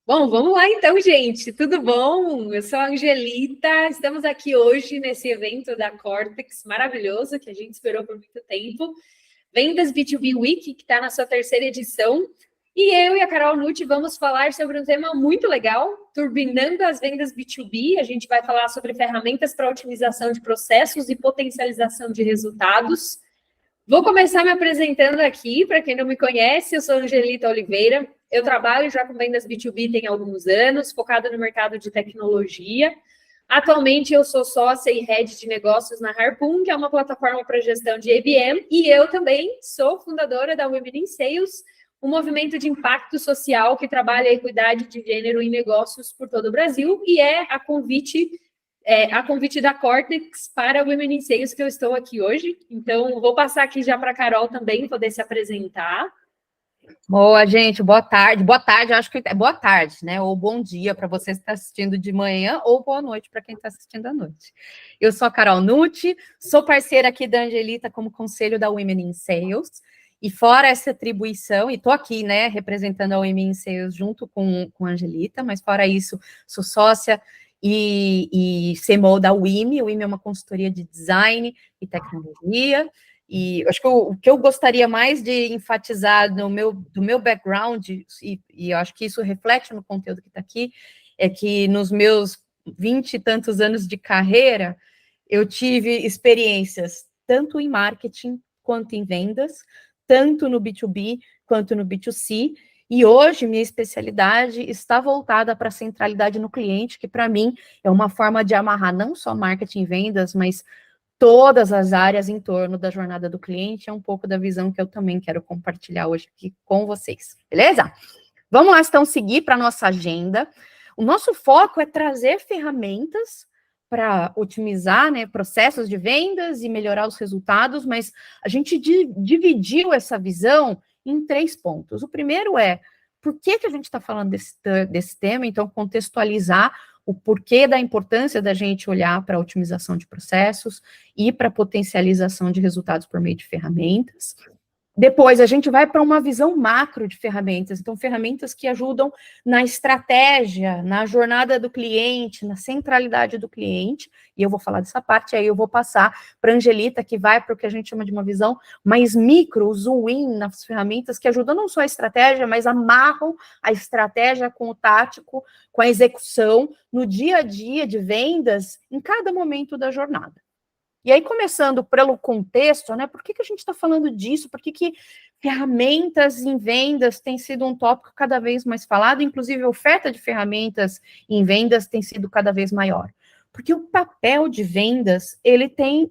Bom, vamos lá então, gente. Tudo bom? Eu sou a Angelita. Estamos aqui hoje nesse evento da Cortex maravilhoso que a gente esperou por muito tempo. Vendas B2B Week, que está na sua terceira edição. E eu e a Carol Nucci vamos falar sobre um tema muito legal, turbinando as vendas B2B. A gente vai falar sobre ferramentas para otimização de processos e potencialização de resultados. Vou começar me apresentando aqui, para quem não me conhece, eu sou Angelita Oliveira, eu trabalho já com vendas B2B tem alguns anos, focada no mercado de tecnologia. Atualmente eu sou sócia e head de negócios na Harpoon, que é uma plataforma para gestão de ABM, e eu também sou fundadora da Women in Sales, um movimento de impacto social que trabalha a equidade de gênero em negócios por todo o Brasil, e é a convite da Cortex para Women in Sales que eu estou aqui hoje. Então, vou passar aqui já para a Carol também poder se apresentar. Boa, gente, boa tarde, acho que é boa tarde, né, ou bom dia para você que está assistindo de manhã, ou boa noite para quem está assistindo à noite. Eu sou a Carol Nucci, sou parceira aqui da Angelita como conselho da Women in Sales, e fora essa atribuição, e estou aqui, né, representando a Women in Sales junto com a Angelita, mas fora isso, sou sócia e CMO da WIMI. A WIMI é uma consultoria de design e tecnologia. E acho que o que eu gostaria mais de enfatizar do meu background, e eu acho que isso reflete no conteúdo que está aqui, é que nos meus 20 e tantos anos de carreira, eu tive experiências tanto em marketing quanto em vendas, tanto no B2B quanto no B2C, e hoje minha especialidade está voltada para a centralidade no cliente, que para mim é uma forma de amarrar não só marketing e vendas, mas todas as áreas em torno da jornada do cliente. É um pouco da visão que eu também quero compartilhar hoje aqui com vocês, beleza? Vamos lá, então, seguir para a nossa agenda. O nosso foco é trazer ferramentas para otimizar, né, processos de vendas e melhorar os resultados, mas a gente dividiu essa visão em 3 pontos. O primeiro é, por que a gente está falando desse tema? Então, contextualizar o porquê da importância da gente olhar para a otimização de processos e para a potencialização de resultados por meio de ferramentas. Depois, a gente vai para uma visão macro de ferramentas, então, ferramentas que ajudam na estratégia, na jornada do cliente, na centralidade do cliente, e eu vou falar dessa parte, aí eu vou passar para a Angelita, que vai para o que a gente chama de uma visão mais micro, o zoom in nas ferramentas que ajudam não só a estratégia, mas amarram a estratégia com o tático, com a execução, no dia a dia de vendas, em cada momento da jornada. E aí, começando pelo contexto, né, por que a gente está falando disso? Por que ferramentas em vendas tem sido um tópico cada vez mais falado, inclusive a oferta de ferramentas em vendas tem sido cada vez maior? Porque o papel de vendas, ele tem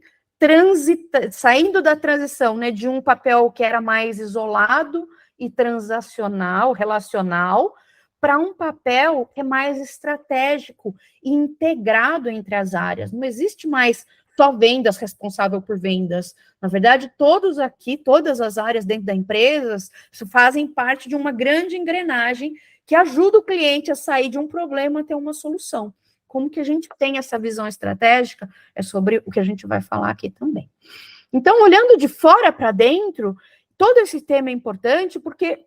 saindo da transição, né, de um papel que era mais isolado e transacional, relacional, para um papel que é mais estratégico e integrado entre as áreas. Não existe mais só vendas, responsável por vendas. Na verdade, todas as áreas dentro da empresa fazem parte de uma grande engrenagem que ajuda o cliente a sair de um problema até uma solução. Como que a gente tem essa visão estratégica? É sobre o que a gente vai falar aqui também. Então, olhando de fora para dentro, todo esse tema é importante porque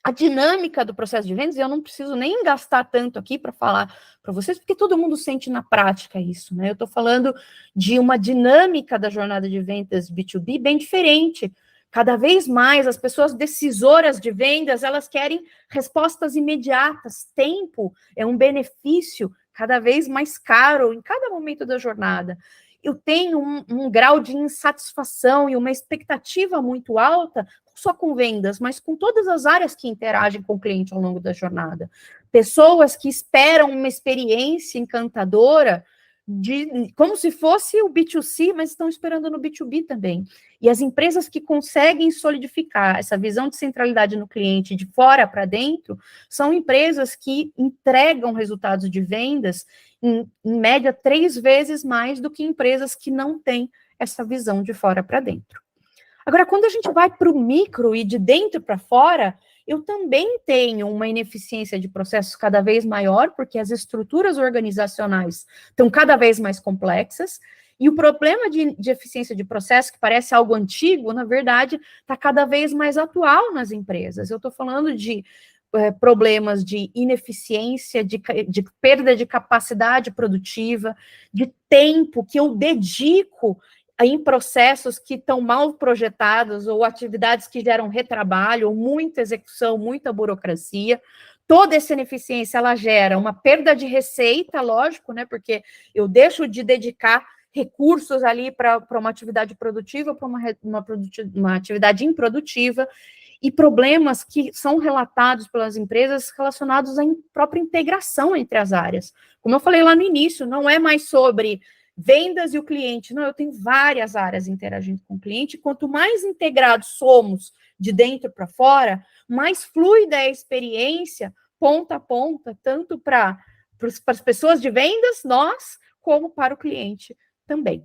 a dinâmica do processo de vendas, eu não preciso nem gastar tanto aqui para falar para vocês, porque todo mundo sente na prática isso, né? Eu estou falando de uma dinâmica da jornada de vendas B2B bem diferente. Cada vez mais as pessoas decisoras de vendas, elas querem respostas imediatas. Tempo é um benefício cada vez mais caro em cada momento da jornada. Eu tenho um grau de insatisfação e uma expectativa muito alta, não só com vendas, mas com todas as áreas que interagem com o cliente ao longo da jornada. Pessoas que esperam uma experiência encantadora, como se fosse o B2C, mas estão esperando no B2B também. E as empresas que conseguem solidificar essa visão de centralidade no cliente de fora para dentro, são empresas que entregam resultados de vendas em média 3 vezes mais do que empresas que não têm essa visão de fora para dentro. Agora, quando a gente vai para o micro e de dentro para fora, eu também tenho uma ineficiência de processos cada vez maior, porque as estruturas organizacionais estão cada vez mais complexas, e o problema de eficiência de processo, que parece algo antigo, na verdade, está cada vez mais atual nas empresas. Eu estou falando de problemas de ineficiência, de perda de capacidade produtiva, de tempo que eu dedico em processos que estão mal projetados, ou atividades que geram retrabalho, ou muita execução, muita burocracia. Toda essa ineficiência, ela gera uma perda de receita, lógico, né? Porque eu deixo de dedicar recursos ali para uma atividade produtiva, para uma atividade improdutiva, e problemas que são relatados pelas empresas relacionados à própria integração entre as áreas. Como eu falei lá no início, não é mais sobre vendas e o cliente, não, eu tenho várias áreas interagindo com o cliente, quanto mais integrados somos de dentro para fora, mais fluida é a experiência, ponta a ponta, tanto para as pessoas de vendas, nós, como para o cliente também.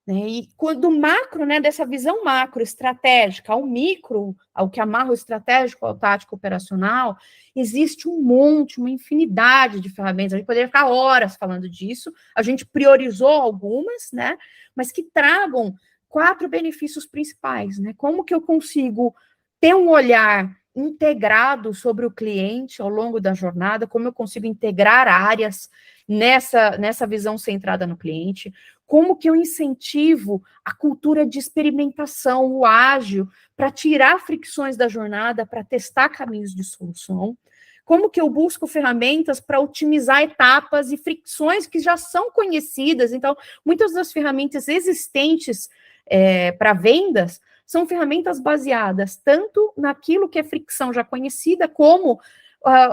E do macro, né, dessa visão macro estratégica ao micro, ao que amarra o estratégico ao tático operacional, existe uma infinidade de ferramentas. A gente poderia ficar horas falando disso. A gente priorizou algumas, né, mas que tragam 4 benefícios principais, né? Como que eu consigo ter um olhar integrado sobre o cliente ao longo da jornada, como eu consigo integrar áreas nessa visão centrada no cliente, como que eu incentivo a cultura de experimentação, o ágil, para tirar fricções da jornada, para testar caminhos de solução, como que eu busco ferramentas para otimizar etapas e fricções que já são conhecidas. Então, muitas das ferramentas existentes para vendas são ferramentas baseadas tanto naquilo que é fricção já conhecida, como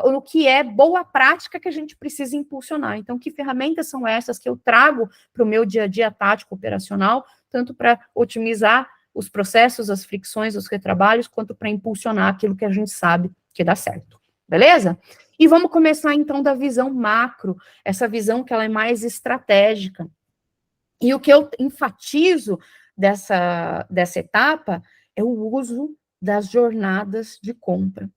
no que é boa prática que a gente precisa impulsionar. Então, que ferramentas são essas que eu trago para o meu dia a dia tático operacional, tanto para otimizar os processos, as fricções, os retrabalhos, quanto para impulsionar aquilo que a gente sabe que dá certo. Beleza? E vamos começar, então, da visão macro, essa visão que ela é mais estratégica. E o que eu enfatizo dessa etapa é o uso das jornadas de compra.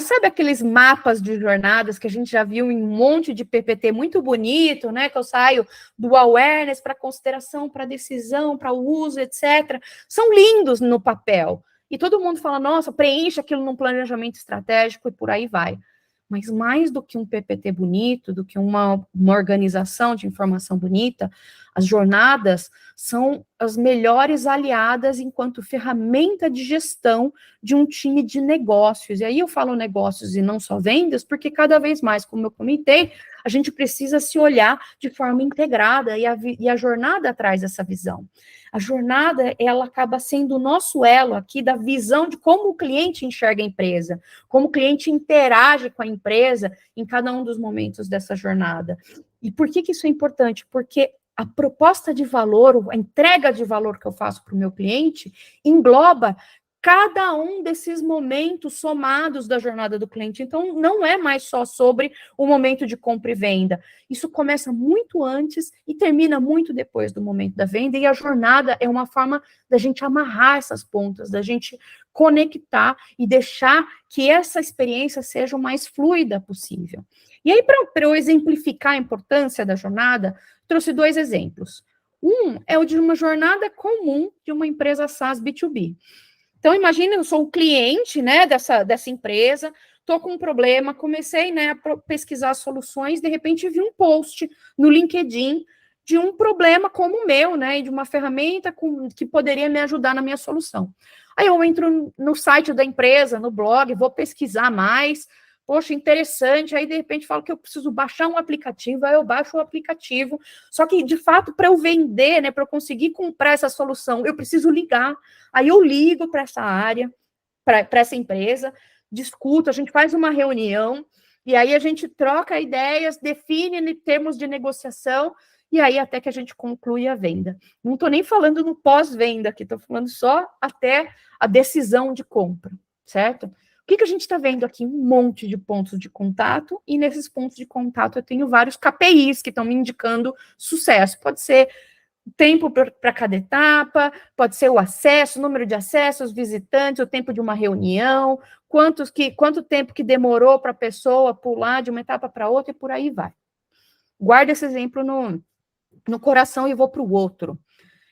Sabe aqueles mapas de jornadas que a gente já viu em um monte de PPT muito bonito, né? Que eu saio do awareness para consideração, para decisão, para o uso, etc. São lindos no papel. E todo mundo fala, nossa, preenche aquilo num planejamento estratégico e por aí vai. Mas mais do que um PPT bonito, do que uma organização de informação bonita, as jornadas são as melhores aliadas enquanto ferramenta de gestão de um time de negócios. E aí eu falo negócios e não só vendas, porque cada vez mais, como eu comentei, a gente precisa se olhar de forma integrada, e a jornada traz essa visão. A jornada, ela acaba sendo o nosso elo aqui da visão de como o cliente enxerga a empresa, como o cliente interage com a empresa em cada um dos momentos dessa jornada. E por que isso é importante? Porque a proposta de valor, a entrega de valor que eu faço para o meu cliente, engloba cada um desses momentos somados da jornada do cliente. Então, não é mais só sobre o momento de compra e venda. Isso começa muito antes e termina muito depois do momento da venda, e a jornada é uma forma da gente amarrar essas pontas, da gente conectar e deixar que essa experiência seja o mais fluida possível. E aí, para eu exemplificar a importância da jornada, trouxe 2 exemplos. Um é o de uma jornada comum de uma empresa SaaS B2B. Então, imagina, eu sou o cliente, né, dessa empresa, estou com um problema, comecei, né, a pesquisar soluções, de repente vi um post no LinkedIn de um problema como o meu, né, e de uma ferramenta que poderia me ajudar na minha solução. Aí eu entro no site da empresa, no blog, vou pesquisar mais, poxa, interessante, aí de repente falo que eu preciso baixar um aplicativo, aí eu baixo o aplicativo, só que de fato para eu vender, né, para eu conseguir comprar essa solução, eu preciso ligar, aí eu ligo para essa área, para essa empresa, discuto, a gente faz uma reunião, e aí a gente troca ideias, define termos de negociação, e aí até que a gente conclui a venda. Não estou nem falando no pós-venda aqui, estou falando só até a decisão de compra, certo? O que a gente está vendo aqui? Um monte de pontos de contato, e nesses pontos de contato eu tenho vários KPIs que estão me indicando sucesso. Pode ser o tempo para cada etapa, pode ser o acesso, o número de acessos, visitantes, o tempo de uma reunião, quanto tempo que demorou para a pessoa pular de uma etapa para outra e por aí vai. Guarda esse exemplo no coração e vou para o outro.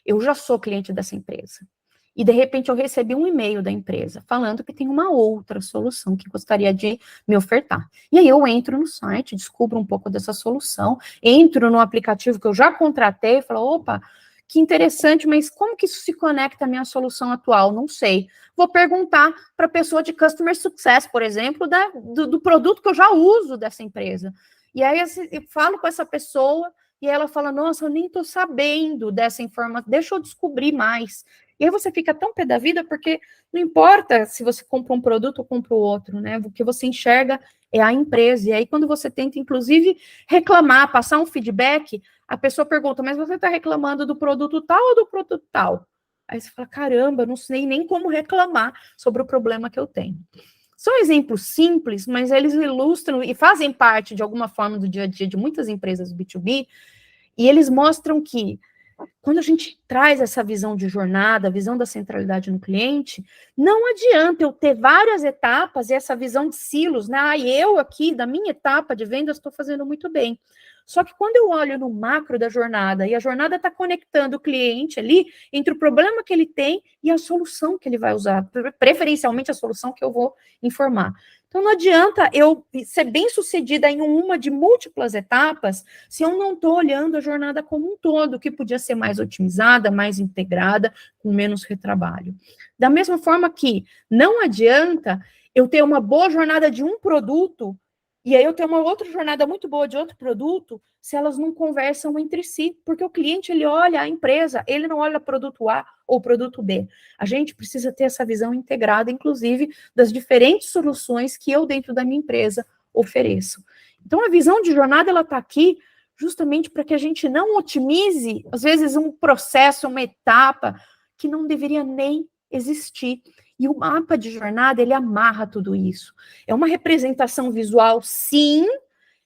Eu já sou cliente dessa empresa. E, de repente, eu recebi um e-mail da empresa falando que tem uma outra solução que gostaria de me ofertar. E aí eu entro no site, descubro um pouco dessa solução, entro no aplicativo que eu já contratei e falo, opa, que interessante, mas como que isso se conecta à minha solução atual? Não sei. Vou perguntar para a pessoa de Customer Success, por exemplo, do produto que eu já uso dessa empresa. E aí eu falo com essa pessoa e ela fala, nossa, eu nem estou sabendo dessa informação, deixa eu descobrir mais. E aí você fica tão pé da vida, porque não importa se você compra um produto ou compra o outro, né? O que você enxerga é a empresa. E aí, quando você tenta, inclusive, reclamar, passar um feedback, a pessoa pergunta, mas você está reclamando do produto tal ou do produto tal? Aí você fala, caramba, não sei nem como reclamar sobre o problema que eu tenho. São exemplos simples, mas eles ilustram e fazem parte, de alguma forma, do dia a dia de muitas empresas B2B, e eles mostram que quando a gente traz essa visão de jornada, a visão da centralidade no cliente, não adianta eu ter várias etapas e essa visão de silos, né? Ah, eu aqui, da minha etapa de vendas, estou fazendo muito bem. Só que quando eu olho no macro da jornada, e a jornada está conectando o cliente ali, entre o problema que ele tem e a solução que ele vai usar, preferencialmente a solução que eu vou informar. Então, não adianta eu ser bem-sucedida em uma de múltiplas etapas se eu não estou olhando a jornada como um todo, que podia ser mais otimizada, mais integrada, com menos retrabalho. Da mesma forma que não adianta eu ter uma boa jornada de um produto e aí eu ter uma outra jornada muito boa de outro produto, se elas não conversam entre si, porque o cliente, ele olha a empresa, ele não olha produto A ou produto B. A gente precisa ter essa visão integrada, inclusive, das diferentes soluções que eu, dentro da minha empresa, ofereço. Então, a visão de jornada, ela está aqui justamente para que a gente não otimize, às vezes, um processo, uma etapa que não deveria nem existir. E o mapa de jornada, ele amarra tudo isso. É uma representação visual, sim,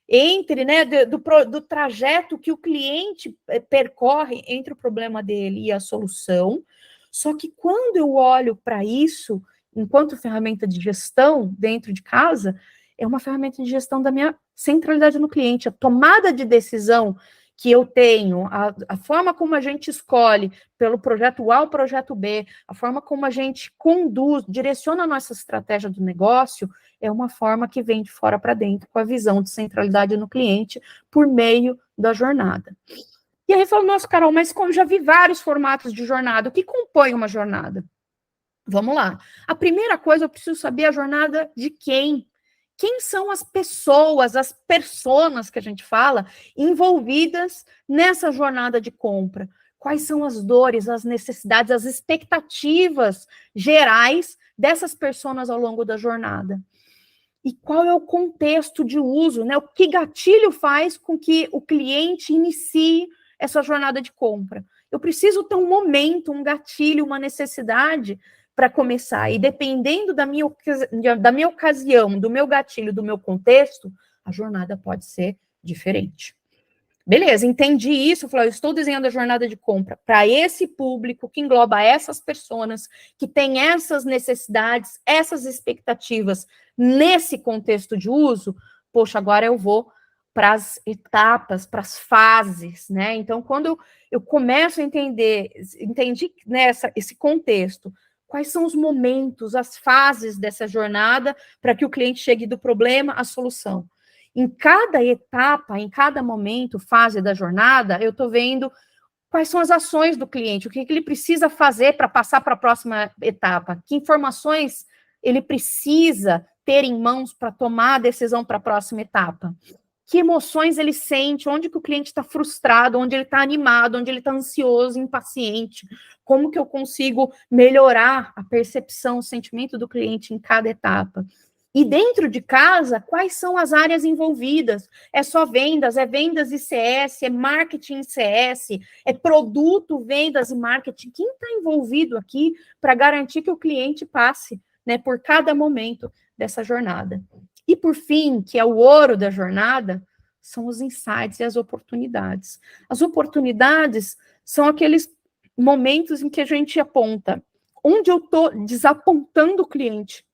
entre, né, do trajeto que o cliente percorre entre o problema dele e a solução. Só que quando eu olho para isso, enquanto ferramenta de gestão dentro de casa, é uma ferramenta de gestão da minha centralidade no cliente, a tomada de decisão que eu tenho, a forma como a gente escolhe pelo projeto A ao projeto B, a forma como a gente conduz, direciona a nossa estratégia do negócio, é uma forma que vem de fora para dentro, com a visão de centralidade no cliente, por meio da jornada. E aí falou, nossa, Carol, mas como já vi vários formatos de jornada, o que compõe uma jornada? Vamos lá. A primeira coisa, eu preciso saber a jornada de quem? Quem são as pessoas, as personas que a gente fala, envolvidas nessa jornada de compra? Quais são as dores, as necessidades, as expectativas gerais dessas pessoas ao longo da jornada? E qual é o contexto de uso, né? O que gatilho faz com que o cliente inicie essa jornada de compra? Eu preciso ter um momento, um gatilho, uma necessidade para começar. E dependendo da minha ocasião, do meu gatilho, do meu contexto, a jornada pode ser diferente. Beleza, entendi isso. Eu estou desenhando a jornada de compra para esse público que engloba essas pessoas, que tem essas necessidades, essas expectativas nesse contexto de uso. Poxa, agora eu vou para as etapas, para as fases, né? Então, quando eu começo a entendi esse contexto, quais são os momentos, as fases dessa jornada para que o cliente chegue do problema à solução. Em cada etapa, em cada momento, fase da jornada, eu estou vendo quais são as ações do cliente, o que ele precisa fazer para passar para a próxima etapa, que informações ele precisa ter em mãos para tomar a decisão para a próxima etapa. Que emoções ele sente, onde que o cliente está frustrado, onde ele está animado, onde ele está ansioso, impaciente, como que eu consigo melhorar a percepção, o sentimento do cliente em cada etapa. E dentro de casa, quais são as áreas envolvidas? É só vendas, é vendas e CS, é marketing e CS, é produto, vendas e marketing. Quem está envolvido aqui para garantir que o cliente passe, né, por cada momento dessa jornada? E por fim, que é o ouro da jornada, são os insights e as oportunidades. As oportunidades são aqueles momentos em que a gente aponta onde eu estou desapontando o cliente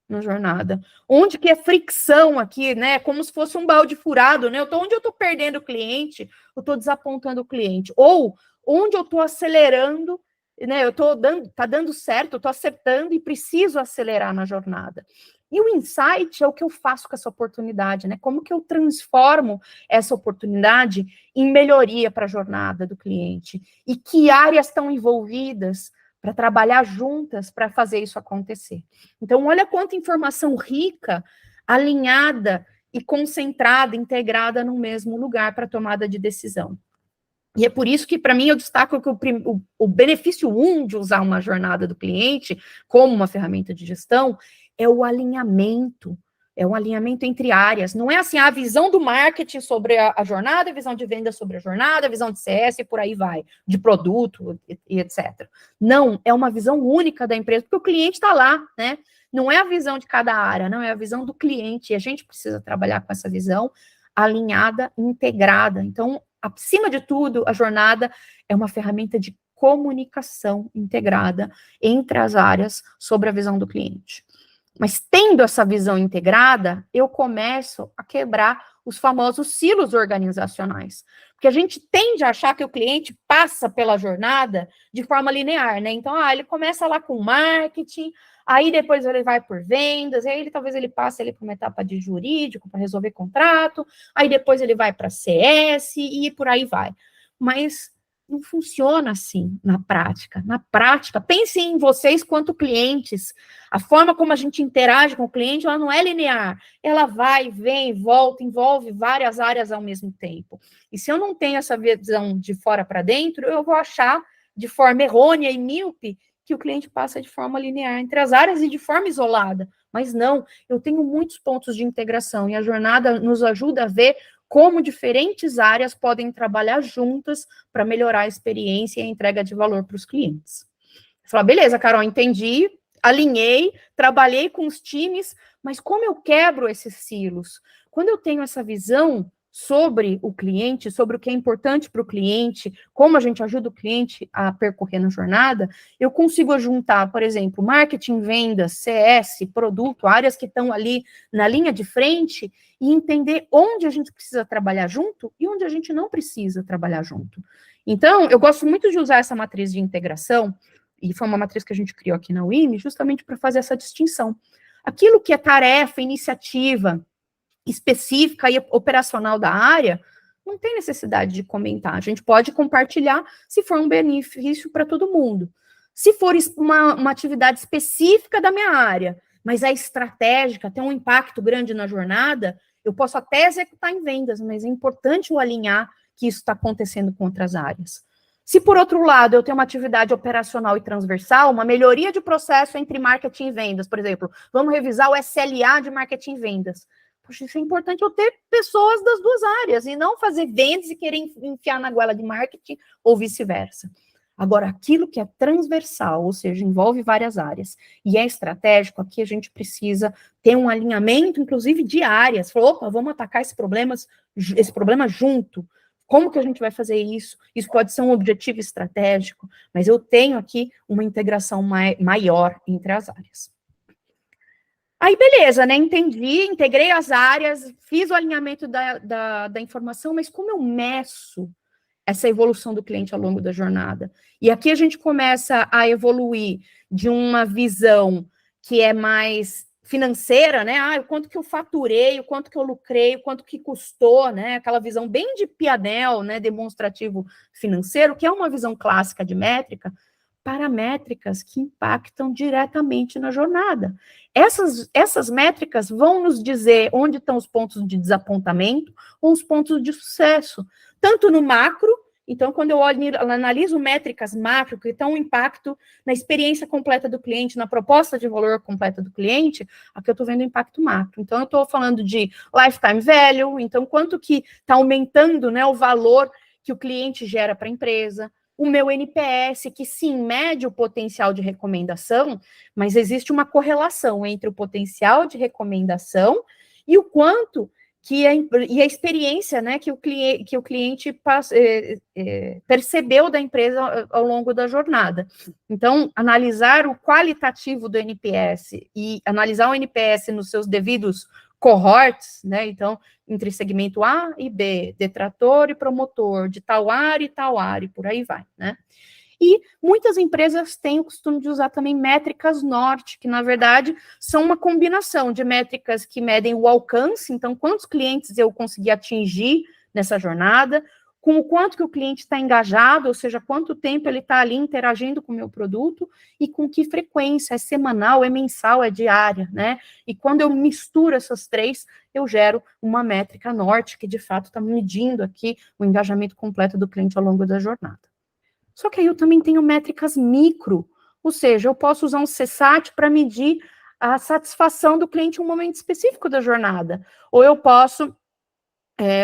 na jornada, onde que é fricção aqui, né, como se fosse um balde furado, né, onde eu estou perdendo o cliente, eu estou desapontando o cliente, ou onde eu estou acelerando né, tá dando certo, eu tô acertando e preciso acelerar na jornada. E o insight é o que eu faço com essa oportunidade, né? Como que eu transformo essa oportunidade em melhoria para a jornada do cliente? E que áreas estão envolvidas para trabalhar juntas para fazer isso acontecer? Então, olha quanta informação rica, alinhada e concentrada, integrada no mesmo lugar para tomada de decisão. E é por isso que, para mim, eu destaco que o benefício de usar uma jornada do cliente como uma ferramenta de gestão é o alinhamento, é um alinhamento entre áreas. Não é assim a visão do marketing sobre a jornada, a visão de venda sobre a jornada, a visão de CS e por aí vai, de produto e etc. Não, é uma visão única da empresa, porque o cliente está lá, né? Não é a visão de cada área, não, é a visão do cliente. E a gente precisa trabalhar com essa visão alinhada, integrada. Então, acima de tudo, a jornada é uma ferramenta de comunicação integrada entre as áreas sobre a visão do cliente. Mas tendo essa visão integrada, eu começo a quebrar os famosos silos organizacionais. Porque a gente tende a achar que o cliente passa pela jornada de forma linear, né? Então, ele começa lá com marketing, aí depois ele vai por vendas, aí talvez ele passe ali por uma etapa de jurídico para resolver contrato, aí depois ele vai para CS e por aí vai. Mas não funciona assim na prática. Na prática, pensem em vocês quanto clientes. A forma como a gente interage com o cliente, ela não é linear. Ela vai, vem, volta, envolve várias áreas ao mesmo tempo. E se eu não tenho essa visão de fora para dentro, eu vou achar de forma errônea e míope que o cliente passa de forma linear entre as áreas e de forma isolada. Mas não, eu tenho muitos pontos de integração e a jornada nos ajuda a ver como diferentes áreas podem trabalhar juntas para melhorar a experiência e a entrega de valor para os clientes. Falar, beleza, Carol, entendi, alinhei, trabalhei com os times, mas como eu quebro esses silos? Quando eu tenho essa visão sobre o cliente, sobre o que é importante para o cliente, como a gente ajuda o cliente a percorrer na jornada, eu consigo juntar, por exemplo, marketing, vendas, CS, produto, áreas que estão ali na linha de frente e entender onde a gente precisa trabalhar junto e onde a gente não precisa trabalhar junto. Então, eu gosto muito de usar essa matriz de integração, e foi uma matriz que a gente criou aqui na UIMI, justamente para fazer essa distinção. Aquilo que é tarefa, iniciativa específica e operacional da área, não tem necessidade de comentar. A gente pode compartilhar se for um benefício para todo mundo. Se for uma atividade específica da minha área, mas é estratégica, tem um impacto grande na jornada, eu posso até executar em vendas, mas é importante eu alinhar que isso está acontecendo com outras áreas. Se, por outro lado, eu tenho uma atividade operacional e transversal, uma melhoria de processo entre marketing e vendas, por exemplo, vamos revisar o SLA de marketing e vendas. Poxa, isso é importante eu ter pessoas das duas áreas e não fazer vendas e querer enfiar na goela de marketing ou vice-versa. Agora, aquilo que é transversal, ou seja, envolve várias áreas e é estratégico, aqui a gente precisa ter um alinhamento, inclusive, de áreas. Falou, opa, vamos atacar esse problema junto. Como que a gente vai fazer isso? Isso pode ser um objetivo estratégico, mas eu tenho aqui uma integração maior entre as áreas. Aí, beleza, né? Entendi, integrei as áreas, fiz o alinhamento da informação, mas como eu meço essa evolução do cliente ao longo da jornada? E aqui a gente começa a evoluir de uma visão que é mais financeira, né? O quanto que eu faturei, o quanto que eu lucrei, o quanto que custou, né? Aquela visão bem de P&L, né? Demonstrativo financeiro, que é uma visão clássica de métrica, para métricas que impactam diretamente na jornada. Essas métricas vão nos dizer onde estão os pontos de desapontamento ou os pontos de sucesso, tanto no macro. Então, quando eu analiso métricas macro, que estão um impacto na experiência completa do cliente, na proposta de valor completa do cliente, aqui eu estou vendo o impacto macro. Então, eu estou falando de lifetime value, então, quanto que está aumentando, né, o valor que o cliente gera para a empresa, o meu NPS, que sim, mede o potencial de recomendação, mas existe uma correlação entre o potencial de recomendação e o quanto que a experiência, né, que o cliente percebeu da empresa ao longo da jornada. Então, analisar o qualitativo do NPS e analisar o NPS nos seus devidos cohorts, né, então, entre segmento A e B, detrator e promotor, de tal área e por aí vai, né. E muitas empresas têm o costume de usar também métricas norte, que na verdade são uma combinação de métricas que medem o alcance, então quantos clientes eu consegui atingir nessa jornada, com o quanto que o cliente está engajado, ou seja, quanto tempo ele está ali interagindo com o meu produto, e com que frequência, é semanal, é mensal, é diária, né? E quando eu misturo essas três, eu gero uma métrica norte, que de fato está medindo aqui o engajamento completo do cliente ao longo da jornada. Só que aí eu também tenho métricas micro, ou seja, eu posso usar um CSAT para medir a satisfação do cliente em um momento específico da jornada, ou eu posso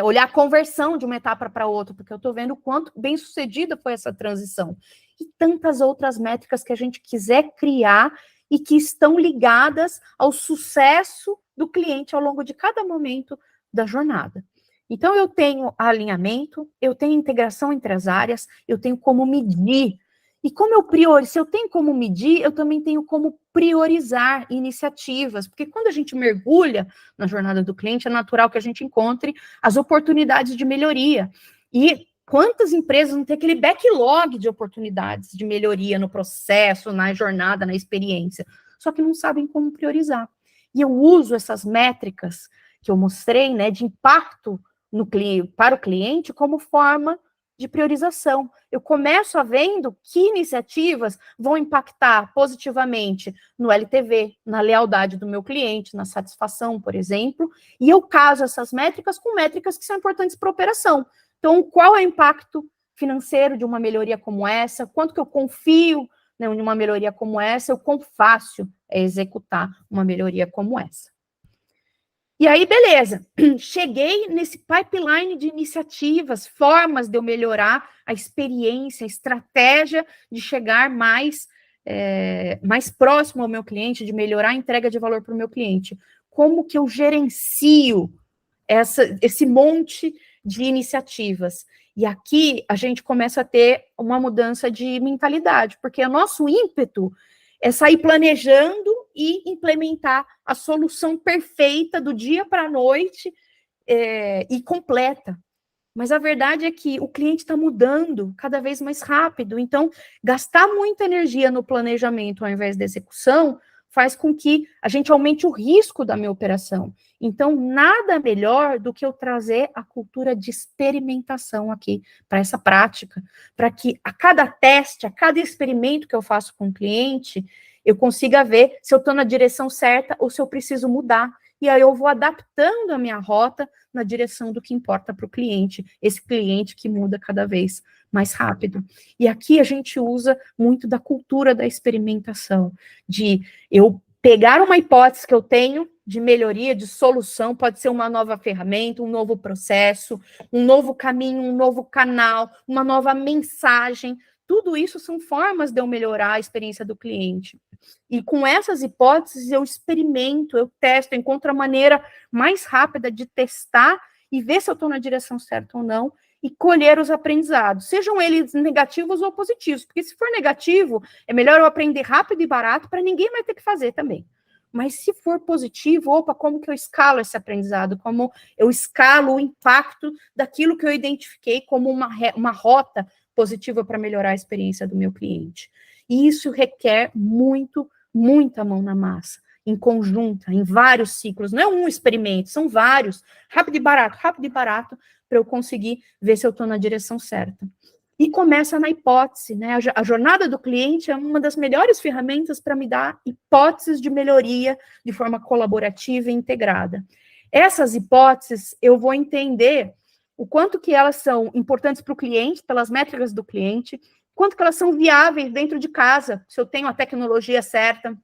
olhar a conversão de uma etapa para outra, porque eu estou vendo o quanto bem sucedida foi essa transição. E tantas outras métricas que a gente quiser criar e que estão ligadas ao sucesso do cliente ao longo de cada momento da jornada. Então, eu tenho alinhamento, eu tenho integração entre as áreas, eu tenho como medir. E como eu priorizo, se eu tenho como medir, eu também tenho como priorizar iniciativas, porque quando a gente mergulha na jornada do cliente, é natural que a gente encontre as oportunidades de melhoria. E quantas empresas não têm aquele backlog de oportunidades de melhoria no processo, na jornada, na experiência, só que não sabem como priorizar. E eu uso essas métricas que eu mostrei, né, de impacto no para o cliente como forma de priorização. Eu começo a vendo que iniciativas vão impactar positivamente no LTV, na lealdade do meu cliente, na satisfação, por exemplo, e eu caso essas métricas com métricas que são importantes para a operação. Então, qual é o impacto financeiro de uma melhoria como essa? Quanto que eu confio, né, em uma melhoria como essa? O quão fácil é executar uma melhoria como essa? E aí, beleza, cheguei nesse pipeline de iniciativas, formas de eu melhorar a experiência, a estratégia de chegar mais próximo ao meu cliente, de melhorar a entrega de valor para o meu cliente. Como que eu gerencio esse monte de iniciativas? E aqui a gente começa a ter uma mudança de mentalidade, porque o nosso ímpeto é sair planejando e implementar a solução perfeita do dia para a noite e completa. Mas a verdade é que o cliente está mudando cada vez mais rápido. Então, gastar muita energia no planejamento ao invés da execução faz com que a gente aumente o risco da minha operação. Então, nada melhor do que eu trazer a cultura de experimentação aqui para essa prática, para que a cada teste, a cada experimento que eu faço com o cliente, eu consiga ver se eu estou na direção certa ou se eu preciso mudar. E aí eu vou adaptando a minha rota na direção do que importa para o cliente, esse cliente que muda cada vez mais rápido. E aqui a gente usa muito da cultura da experimentação, de eu pegar uma hipótese que eu tenho de melhoria, de solução, pode ser uma nova ferramenta, um novo processo, um novo caminho, um novo canal, uma nova mensagem. Tudo isso são formas de eu melhorar a experiência do cliente. E com essas hipóteses eu experimento, eu testo, eu encontro a maneira mais rápida de testar e ver se eu estou na direção certa ou não, e colher os aprendizados, sejam eles negativos ou positivos, porque se for negativo, é melhor eu aprender rápido e barato para ninguém mais ter que fazer também. Mas se for positivo, opa, como que eu escalo esse aprendizado? Como eu escalo o impacto daquilo que eu identifiquei como uma rota positiva para melhorar a experiência do meu cliente? E isso requer muita mão na massa, em conjunta, em vários ciclos. Não é um experimento, são vários. Rápido e barato, para eu conseguir ver se eu estou na direção certa. E começa na hipótese, né? A jornada do cliente é uma das melhores ferramentas para me dar hipóteses de melhoria de forma colaborativa e integrada. Essas hipóteses, eu vou entender o quanto que elas são importantes para o cliente, pelas métricas do cliente, quanto que elas são viáveis dentro de casa, se eu tenho a tecnologia certa,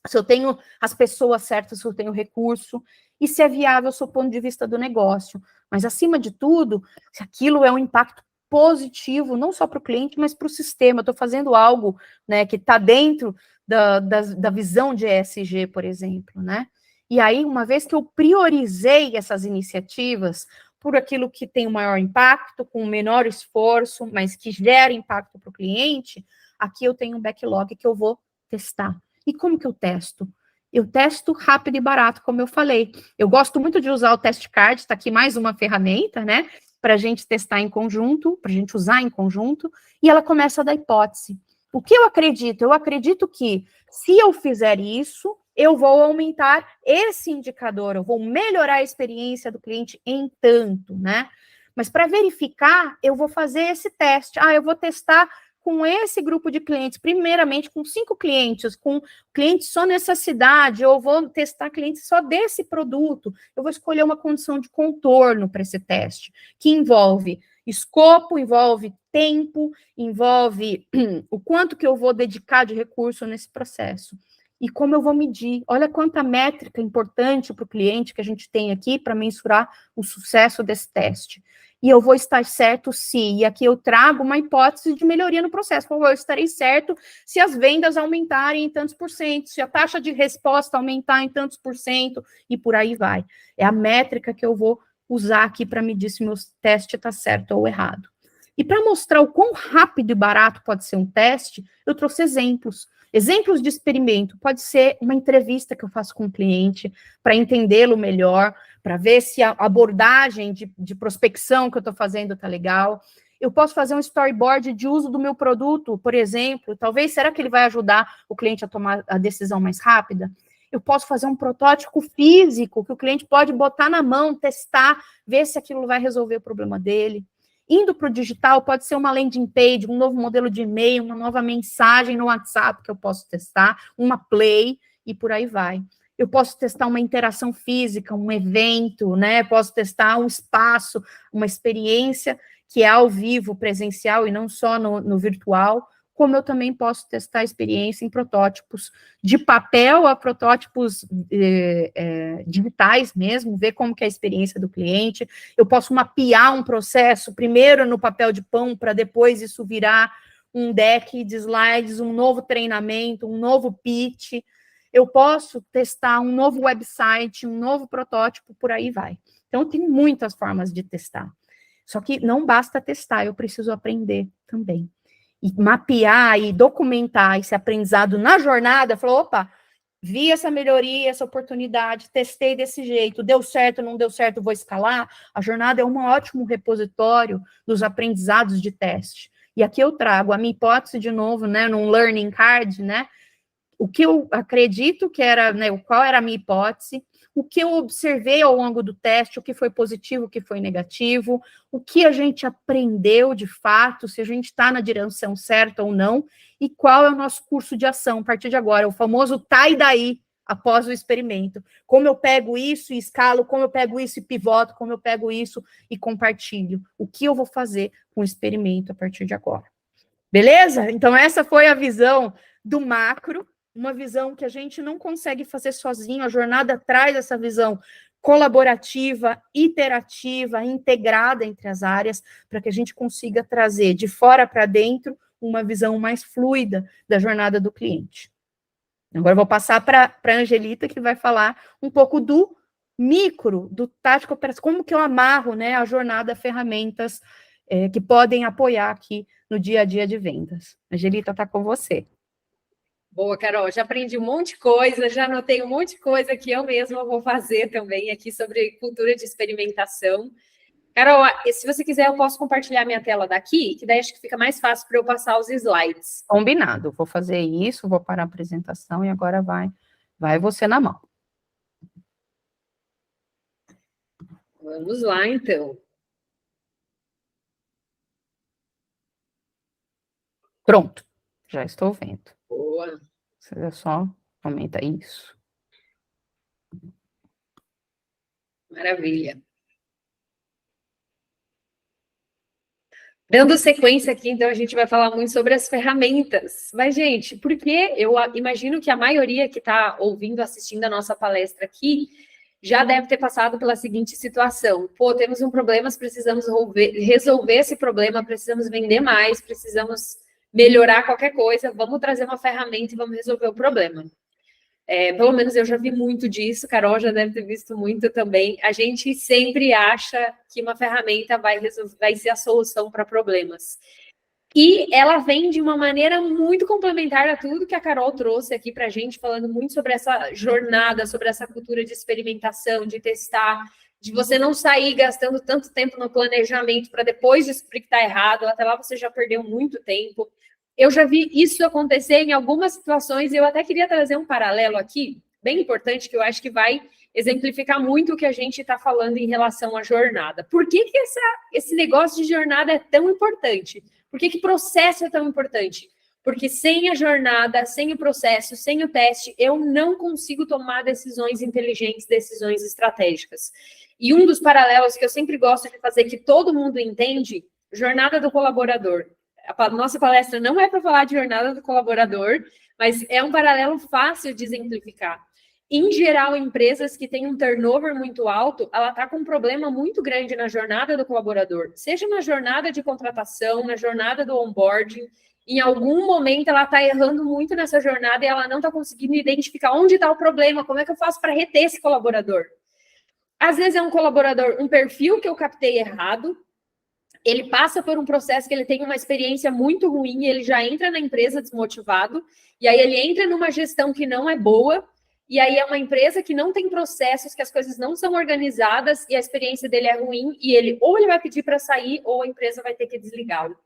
se eu tenho as pessoas certas, se eu tenho recurso, e se é viável sob o ponto de vista do negócio. Mas, acima de tudo, se aquilo é um impacto positivo, não só para o cliente, mas para o sistema. Eu estou fazendo algo, né, que está dentro da visão de ESG, por exemplo, né? E aí, uma vez que eu priorizei essas iniciativas por aquilo que tem o maior impacto, com o menor esforço, mas que gera impacto para o cliente, aqui eu tenho um backlog que eu vou testar. E como que eu testo? Eu testo rápido e barato, como eu falei. Eu gosto muito de usar o test card, está aqui mais uma ferramenta, né? Para a gente testar em conjunto, para a gente usar em conjunto, e ela começa da hipótese. O que eu acredito? Eu acredito que, se eu fizer isso, eu vou aumentar esse indicador, eu vou melhorar a experiência do cliente em tanto, né? Mas para verificar, eu vou fazer esse teste. Eu vou testar com esse grupo de clientes, primeiramente com 5 clientes, com clientes só nessa cidade, eu vou testar clientes só desse produto, eu vou escolher uma condição de contorno para esse teste, que envolve escopo, envolve tempo, envolve o quanto que eu vou dedicar de recurso nesse processo. E como eu vou medir? Olha quanta métrica importante para o cliente que a gente tem aqui para mensurar o sucesso desse teste. E eu vou estar certo se, e aqui eu trago uma hipótese de melhoria no processo, eu estarei certo se as vendas aumentarem em tantos por cento, se a taxa de resposta aumentar em tantos por cento, e por aí vai. É a métrica que eu vou usar aqui para medir se meu teste está certo ou errado. E para mostrar o quão rápido e barato pode ser um teste, eu trouxe exemplos. Exemplos de experimento, pode ser uma entrevista que eu faço com o cliente para entendê-lo melhor, para ver se a abordagem de prospecção que eu estou fazendo está legal. Eu posso fazer um storyboard de uso do meu produto, por exemplo, talvez, será que ele vai ajudar o cliente a tomar a decisão mais rápida? Eu posso fazer um protótipo físico que o cliente pode botar na mão, testar, ver se aquilo vai resolver o problema dele. Indo para o digital, pode ser uma landing page, um novo modelo de e-mail, uma nova mensagem no WhatsApp que eu posso testar, uma play e por aí vai. Eu posso testar uma interação física, um evento, né? Posso testar um espaço, uma experiência que é ao vivo, presencial e não só no virtual, como eu também posso testar a experiência em protótipos de papel a protótipos digitais mesmo, ver como que é a experiência do cliente. Eu posso mapear um processo, primeiro no papel de pão, para depois isso virar um deck de slides, um novo treinamento, um novo pitch. Eu posso testar um novo website, um novo protótipo, por aí vai. Então, tem muitas formas de testar. Só que não basta testar, eu preciso aprender também. E mapear e documentar esse aprendizado na jornada, falou, opa, vi essa melhoria, essa oportunidade, testei desse jeito, deu certo, não deu certo, vou escalar. A jornada é um ótimo repositório dos aprendizados de teste. E aqui eu trago a minha hipótese de novo, né, num learning card, né, o que eu acredito que era, né, qual era a minha hipótese, o que eu observei ao longo do teste, o que foi positivo, o que foi negativo, o que a gente aprendeu de fato, se a gente está na direção certa ou não, e qual é o nosso curso de ação a partir de agora, o famoso tá e daí, após o experimento. Como eu pego isso e escalo, como eu pego isso e pivoto, como eu pego isso e compartilho. O que eu vou fazer com o experimento a partir de agora. Beleza? Então, essa foi a visão do macro, uma visão que a gente não consegue fazer sozinho, a jornada traz essa visão colaborativa, iterativa, integrada entre as áreas, para que a gente consiga trazer de fora para dentro uma visão mais fluida da jornada do cliente. Agora eu vou passar para a Angelita, que vai falar um pouco do micro, do tático operacional, como que eu amarro, né, a jornada, ferramentas que podem apoiar aqui no dia a dia de vendas. Angelita, está com você. Boa, Carol, já aprendi um monte de coisa, já anotei um monte de coisa que eu mesma vou fazer também aqui sobre cultura de experimentação. Carol, se você quiser, eu posso compartilhar minha tela daqui, que daí acho que fica mais fácil para eu passar os slides. Combinado, vou fazer isso, vou parar a apresentação e agora vai você na mão. Vamos lá, então. Pronto, já estou vendo. Boa. Você só aumenta isso. Maravilha. Dando sequência aqui, então, a gente vai falar muito sobre as ferramentas. Mas, gente, porque eu imagino que a maioria que está ouvindo, assistindo a nossa palestra aqui, já deve ter passado pela seguinte situação. Pô, temos um problema, precisamos resolver esse problema, precisamos vender mais, precisamos melhorar qualquer coisa, vamos trazer uma ferramenta e vamos resolver o problema. Pelo menos eu já vi muito disso, Carol já deve ter visto muito também. A gente sempre acha que uma ferramenta vai ser a solução para problemas. E ela vem de uma maneira muito complementar a tudo que a Carol trouxe aqui para a gente, falando muito sobre essa jornada, sobre essa cultura de experimentação, de testar, de você não sair gastando tanto tempo no planejamento para depois descobrir que está errado, até lá você já perdeu muito tempo. Eu já vi isso acontecer em algumas situações, e eu até queria trazer um paralelo aqui, bem importante, que eu acho que vai exemplificar muito o que a gente está falando em relação à jornada. Por que esse negócio de jornada é tão importante? Por que processo é tão importante? Porque sem a jornada, sem o processo, sem o teste, eu não consigo tomar decisões inteligentes, decisões estratégicas. E um dos paralelos que eu sempre gosto de fazer, que todo mundo entende, jornada do colaborador. A nossa palestra não é para falar de jornada do colaborador, mas é um paralelo fácil de exemplificar. Em geral, empresas que têm um turnover muito alto, ela está com um problema muito grande na jornada do colaborador, seja na jornada de contratação, na jornada do onboarding. Em algum momento, ela está errando muito nessa jornada e ela não está conseguindo identificar onde está o problema, como é que eu faço para reter esse colaborador. Às vezes é um colaborador, um perfil que eu captei errado, ele passa por um processo que ele tem uma experiência muito ruim, ele já entra na empresa desmotivado, e aí ele entra numa gestão que não é boa, e aí é uma empresa que não tem processos, que as coisas não são organizadas, e a experiência dele é ruim, e ele ou ele vai pedir para sair, ou a empresa vai ter que desligá-lo.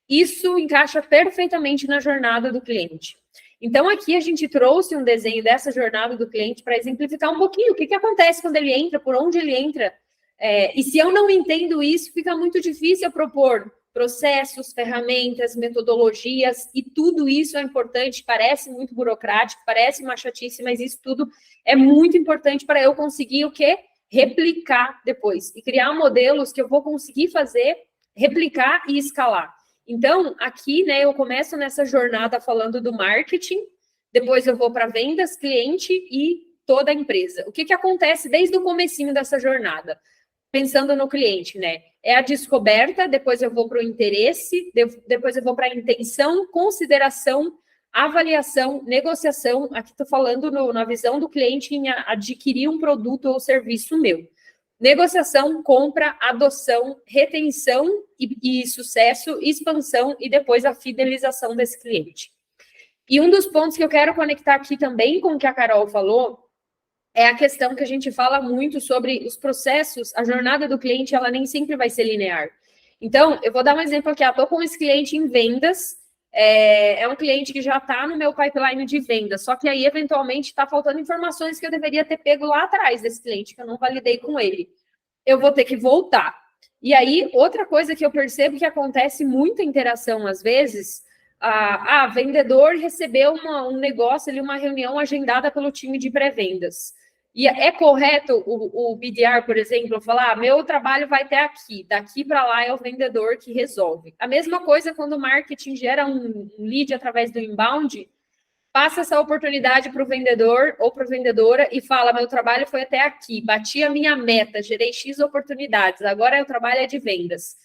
Isso encaixa perfeitamente na jornada do cliente. Então, aqui a gente trouxe um desenho dessa jornada do cliente para exemplificar um pouquinho o que acontece quando ele entra, por onde ele entra. E se eu não entendo isso, fica muito difícil eu propor processos, ferramentas, metodologias, e tudo isso é importante, parece muito burocrático, parece uma chatice, mas isso tudo é muito importante para eu conseguir o quê? Replicar depois, e criar modelos que eu vou conseguir fazer, replicar e escalar. Então, aqui, né, eu começo nessa jornada falando do marketing, depois eu vou para vendas, cliente e toda a empresa. O que acontece desde o comecinho dessa jornada? Pensando no cliente, né? É a descoberta, depois eu vou para o interesse, depois eu vou para a intenção, consideração, avaliação, negociação. Aqui estou falando na visão do cliente em adquirir um produto ou serviço meu. Negociação, compra, adoção, retenção e sucesso, expansão e depois a fidelização desse cliente. E um dos pontos que eu quero conectar aqui também com o que a Carol falou é a questão que a gente fala muito sobre os processos, a jornada do cliente, ela nem sempre vai ser linear. Então, eu vou dar um exemplo aqui, eu estou com esse cliente em vendas, é um cliente que já está no meu pipeline de venda, só que aí, eventualmente, está faltando informações que eu deveria ter pego lá atrás desse cliente, que eu não validei com ele. Eu vou ter que voltar. E aí, outra coisa que eu percebo que acontece muita interação, às vezes, vendedor recebeu um negócio ali, uma reunião agendada pelo time de pré-vendas. E é correto o BDR, por exemplo, falar, meu trabalho vai até aqui, daqui para lá é o vendedor que resolve. A mesma coisa quando o marketing gera um lead através do inbound, passa essa oportunidade para o vendedor ou para a vendedora e fala, meu trabalho foi até aqui, bati a minha meta, gerei X oportunidades, agora o trabalho é de vendas.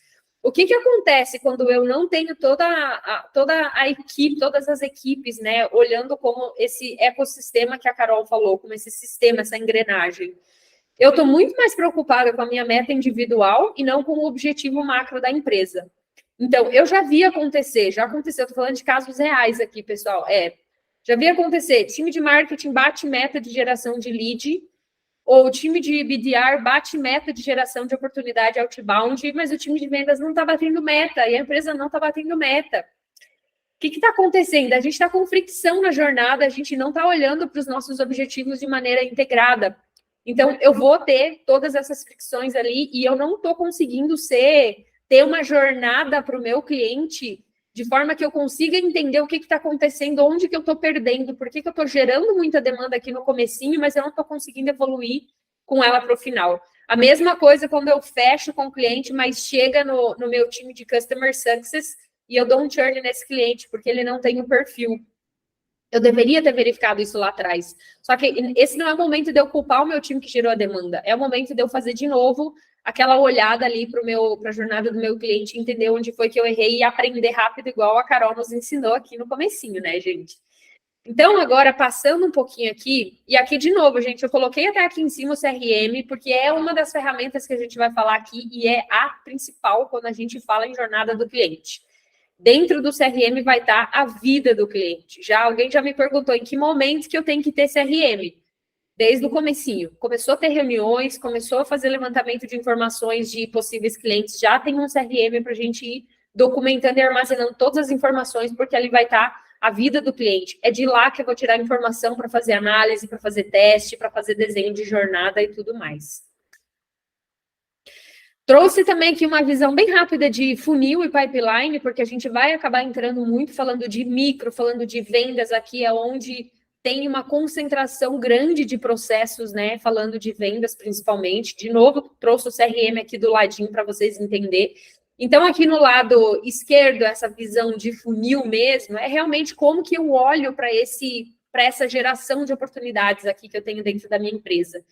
O que acontece quando eu não tenho toda a equipe, todas as equipes, né, olhando como esse ecossistema que a Carol falou, como esse sistema, essa engrenagem? Eu estou muito mais preocupada com a minha meta individual e não com o objetivo macro da empresa. Então, eu já vi acontecer, já aconteceu, estou falando de casos reais aqui, pessoal, já vi acontecer, time de marketing bate meta de geração de lead, ou o time de BDR bate meta de geração de oportunidade outbound, mas o time de vendas não está batendo meta, e a empresa não está batendo meta. O que está acontecendo? A gente está com fricção na jornada, a gente não está olhando para os nossos objetivos de maneira integrada. Então, eu vou ter todas essas fricções ali, e eu não estou conseguindo ter uma jornada para o meu cliente de forma que eu consiga entender o que está acontecendo, onde que eu estou perdendo, por que eu estou gerando muita demanda aqui no comecinho, mas eu não estou conseguindo evoluir com ela para o final. A mesma coisa quando eu fecho com o cliente, mas chega no meu time de Customer Success e eu dou um churn nesse cliente, porque ele não tem o perfil. Eu deveria ter verificado isso lá atrás. Só que esse não é o momento de eu culpar o meu time que gerou a demanda. É o momento de eu fazer de novo aquela olhada ali para a jornada do meu cliente, entender onde foi que eu errei e aprender rápido, igual a Carol nos ensinou aqui no comecinho, né, gente? Então, agora, passando um pouquinho aqui, e aqui de novo, gente, eu coloquei até aqui em cima o CRM, porque é uma das ferramentas que a gente vai falar aqui e é a principal quando a gente fala em jornada do cliente. dentro do CRM vai estar a vida do cliente. Alguém já me perguntou em que momento que eu tenho que ter CRM. Desde o comecinho. Começou a ter reuniões, começou a fazer levantamento de informações de possíveis clientes, já tem um CRM para a gente ir documentando e armazenando todas as informações, porque ali vai estar a vida do cliente. É de lá que eu vou tirar informação para fazer análise, para fazer teste, para fazer desenho de jornada e tudo mais. Trouxe também aqui uma visão bem rápida de funil e pipeline, porque a gente vai acabar entrando muito falando de micro, falando de vendas aqui, é onde tem uma concentração grande de processos, né? Falando de vendas principalmente. De novo, trouxe o CRM aqui do ladinho para vocês entenderem. Então, aqui no lado esquerdo, essa visão de funil mesmo, é realmente como que eu olho para essa geração de oportunidades aqui que eu tenho dentro da minha empresa.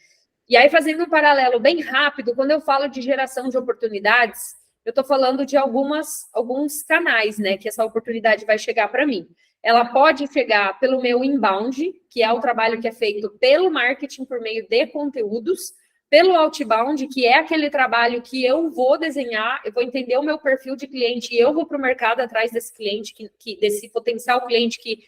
E aí, fazendo um paralelo bem rápido, quando eu falo de geração de oportunidades, eu estou falando de alguns canais, né? Que essa oportunidade vai chegar para mim. Ela pode chegar pelo meu inbound, que é o trabalho que é feito pelo marketing por meio de conteúdos, pelo outbound, que é aquele trabalho que eu vou desenhar, eu vou entender o meu perfil de cliente e eu vou para o mercado atrás desse cliente, desse potencial cliente que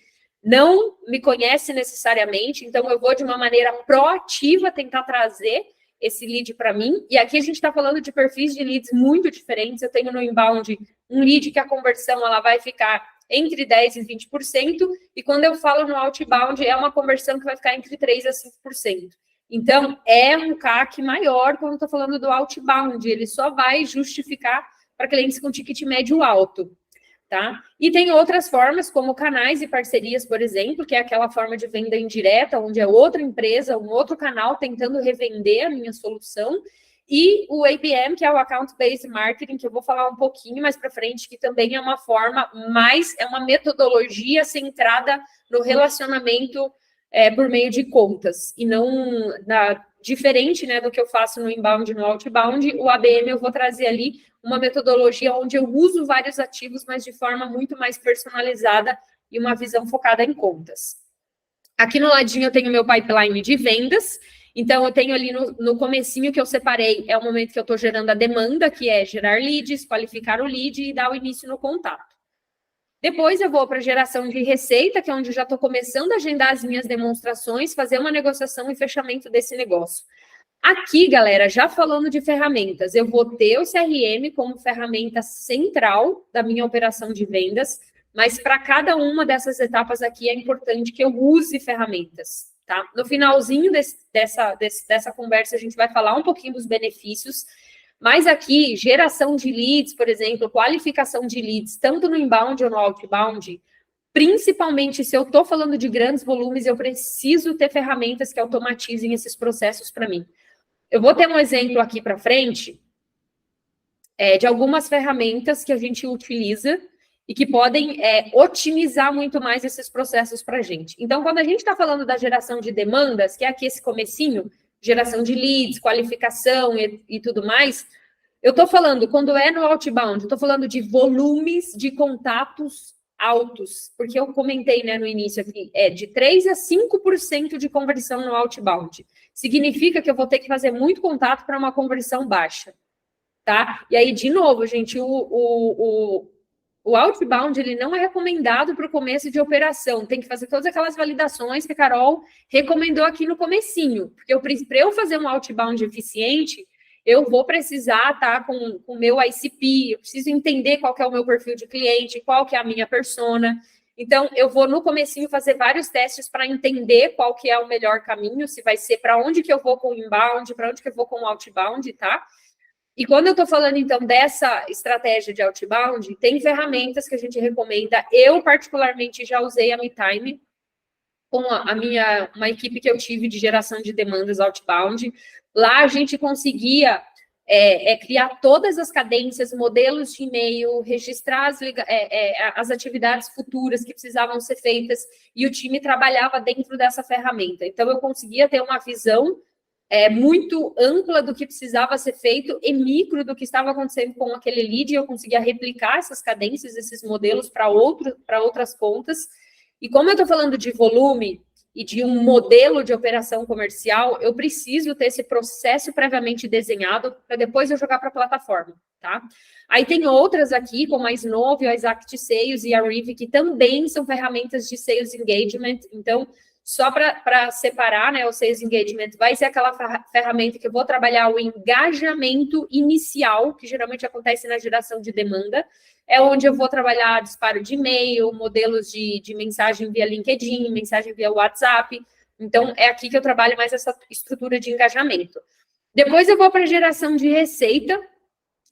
não me conhece necessariamente, então eu vou de uma maneira proativa tentar trazer esse lead para mim. E aqui a gente está falando de perfis de leads muito diferentes. Eu tenho no inbound um lead que a conversão ela vai ficar entre 10% e 20%, e quando eu falo no outbound, é uma conversão que vai ficar entre 3% a 5%. Então, é um CAC maior quando eu estou falando do outbound, ele só vai justificar para clientes com ticket médio alto, tá? E tem outras formas, como canais e parcerias, por exemplo, que é aquela forma de venda indireta, onde é outra empresa, um outro canal tentando revender a minha solução, e o ABM, que é o Account Based Marketing, que eu vou falar um pouquinho mais para frente, que também é uma forma é uma metodologia centrada no relacionamento por meio de contas, e não diferente, né, do que eu faço no inbound e no outbound. O ABM eu vou trazer ali uma metodologia onde eu uso vários ativos, mas de forma muito mais personalizada e uma visão focada em contas. Aqui no ladinho eu tenho meu pipeline de vendas. Então, eu tenho ali no comecinho que eu separei, é o momento que eu estou gerando a demanda, que é gerar leads, qualificar o lead e dar o início no contato. Depois eu vou para a geração de receita, que é onde eu já estou começando a agendar as minhas demonstrações, fazer uma negociação e fechamento desse negócio. Aqui, galera, já falando de ferramentas, eu vou ter o CRM como ferramenta central da minha operação de vendas, mas para cada uma dessas etapas aqui é importante que eu use ferramentas. Tá? No finalzinho dessa conversa, a gente vai falar um pouquinho dos benefícios, mas aqui, geração de leads, por exemplo, qualificação de leads, tanto no inbound ou no outbound, principalmente se eu estou falando de grandes volumes, eu preciso ter ferramentas que automatizem esses processos para mim. Eu vou ter um exemplo aqui para frente de algumas ferramentas que a gente utiliza e que podem otimizar muito mais esses processos para a gente. Então, quando a gente está falando da geração de demandas, que é aqui esse comecinho, geração de leads, qualificação e tudo mais, eu estou falando, quando é no outbound, eu estou falando de volumes de contatos altos, porque eu comentei, né, no início aqui, de 3% a 5% de conversão no outbound. Significa que eu vou ter que fazer muito contato para uma conversão baixa, tá? E aí, de novo, gente, o outbound, ele não é recomendado para o começo de operação. Tem que fazer todas aquelas validações que a Carol recomendou aqui no comecinho. Porque para eu fazer um outbound eficiente, eu vou precisar estar com o meu ICP, eu preciso entender qual que é o meu perfil de cliente, qual que é a minha persona. Então, eu vou no comecinho fazer vários testes para entender qual que é o melhor caminho, se vai ser para onde que eu vou com o inbound, para onde que eu vou com o outbound, tá? E quando eu estou falando, então, dessa estratégia de outbound, tem ferramentas que a gente recomenda. Eu, particularmente, já usei a MeTime com uma equipe que eu tive de geração de demandas outbound. Lá a gente conseguia criar todas as cadências, modelos de e-mail, registrar as atividades futuras que precisavam ser feitas, e o time trabalhava dentro dessa ferramenta. Então, eu conseguia ter uma visão muito ampla do que precisava ser feito e micro do que estava acontecendo com aquele lead, e eu conseguia replicar essas cadências, esses modelos para outras contas. E como eu estou falando de volume, e de um modelo de operação comercial, eu preciso ter esse processo previamente desenhado para depois eu jogar para a plataforma, tá? Aí tem outras aqui, como a Snove, a Exact Sales e a Rive, que também são ferramentas de Sales Engagement. Então, só para separar, né, o Sales Engagement vai ser aquela ferramenta que eu vou trabalhar o engajamento inicial, que geralmente acontece na geração de demanda, é onde eu vou trabalhar disparo de e-mail, modelos de mensagem via LinkedIn, mensagem via WhatsApp. Então, é aqui que eu trabalho mais essa estrutura de engajamento. Depois eu vou para a geração de receita.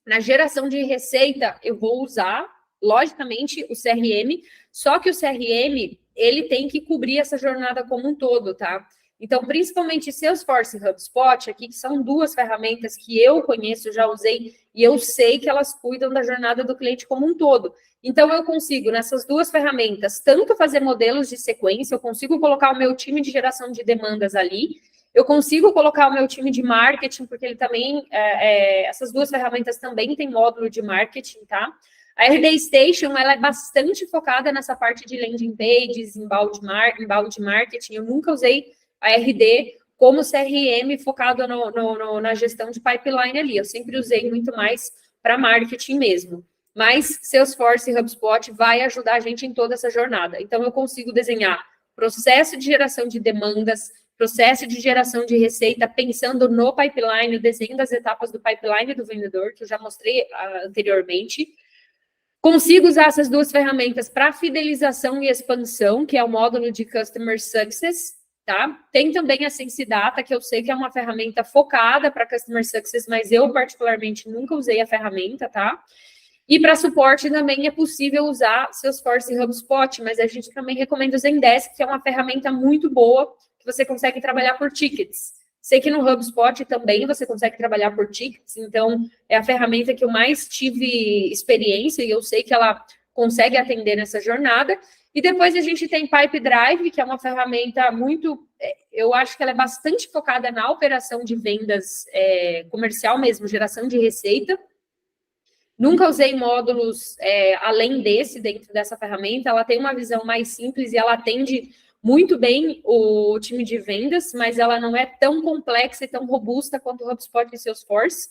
Na geração de receita, eu vou usar, logicamente, o CRM, só que o CRM, ele tem que cobrir essa jornada como um todo, tá? Então, principalmente Salesforce e HubSpot, aqui que são duas ferramentas que eu conheço, já usei, e eu sei que elas cuidam da jornada do cliente como um todo. Então, eu consigo, nessas duas ferramentas, tanto fazer modelos de sequência, eu consigo colocar o meu time de geração de demandas ali, eu consigo colocar o meu time de marketing, porque ele também, essas duas ferramentas também têm módulo de marketing, tá? A RD Station, ela é bastante focada nessa parte de landing pages, inbound marketing. Eu nunca usei a RD como CRM focado na gestão de pipeline ali. Eu sempre usei muito mais para marketing mesmo. Mas Salesforce e HubSpot vai ajudar a gente em toda essa jornada. Então, eu consigo desenhar processo de geração de demandas, processo de geração de receita, pensando no pipeline, o desenho das etapas do pipeline do vendedor, que eu já mostrei anteriormente. Consigo usar essas duas ferramentas para fidelização e expansão, que é o módulo de Customer Success, tá? Tem também a SenseData, que eu sei que é uma ferramenta focada para Customer Success, mas eu, particularmente, nunca usei a ferramenta, tá? E para suporte também é possível usar Salesforce e HubSpot, mas a gente também recomenda o Zendesk, que é uma ferramenta muito boa, que você consegue trabalhar por tickets. Sei que no HubSpot também você consegue trabalhar por tickets, então é a ferramenta que eu mais tive experiência e eu sei que ela consegue atender nessa jornada. E depois a gente tem Pipedrive, que é uma ferramenta muito, eu acho que ela é bastante focada na operação de vendas comercial mesmo, geração de receita. Nunca usei módulos além desse, dentro dessa ferramenta. Ela tem uma visão mais simples e ela atende muito bem o time de vendas, mas ela não é tão complexa e tão robusta quanto o HubSpot e Salesforce.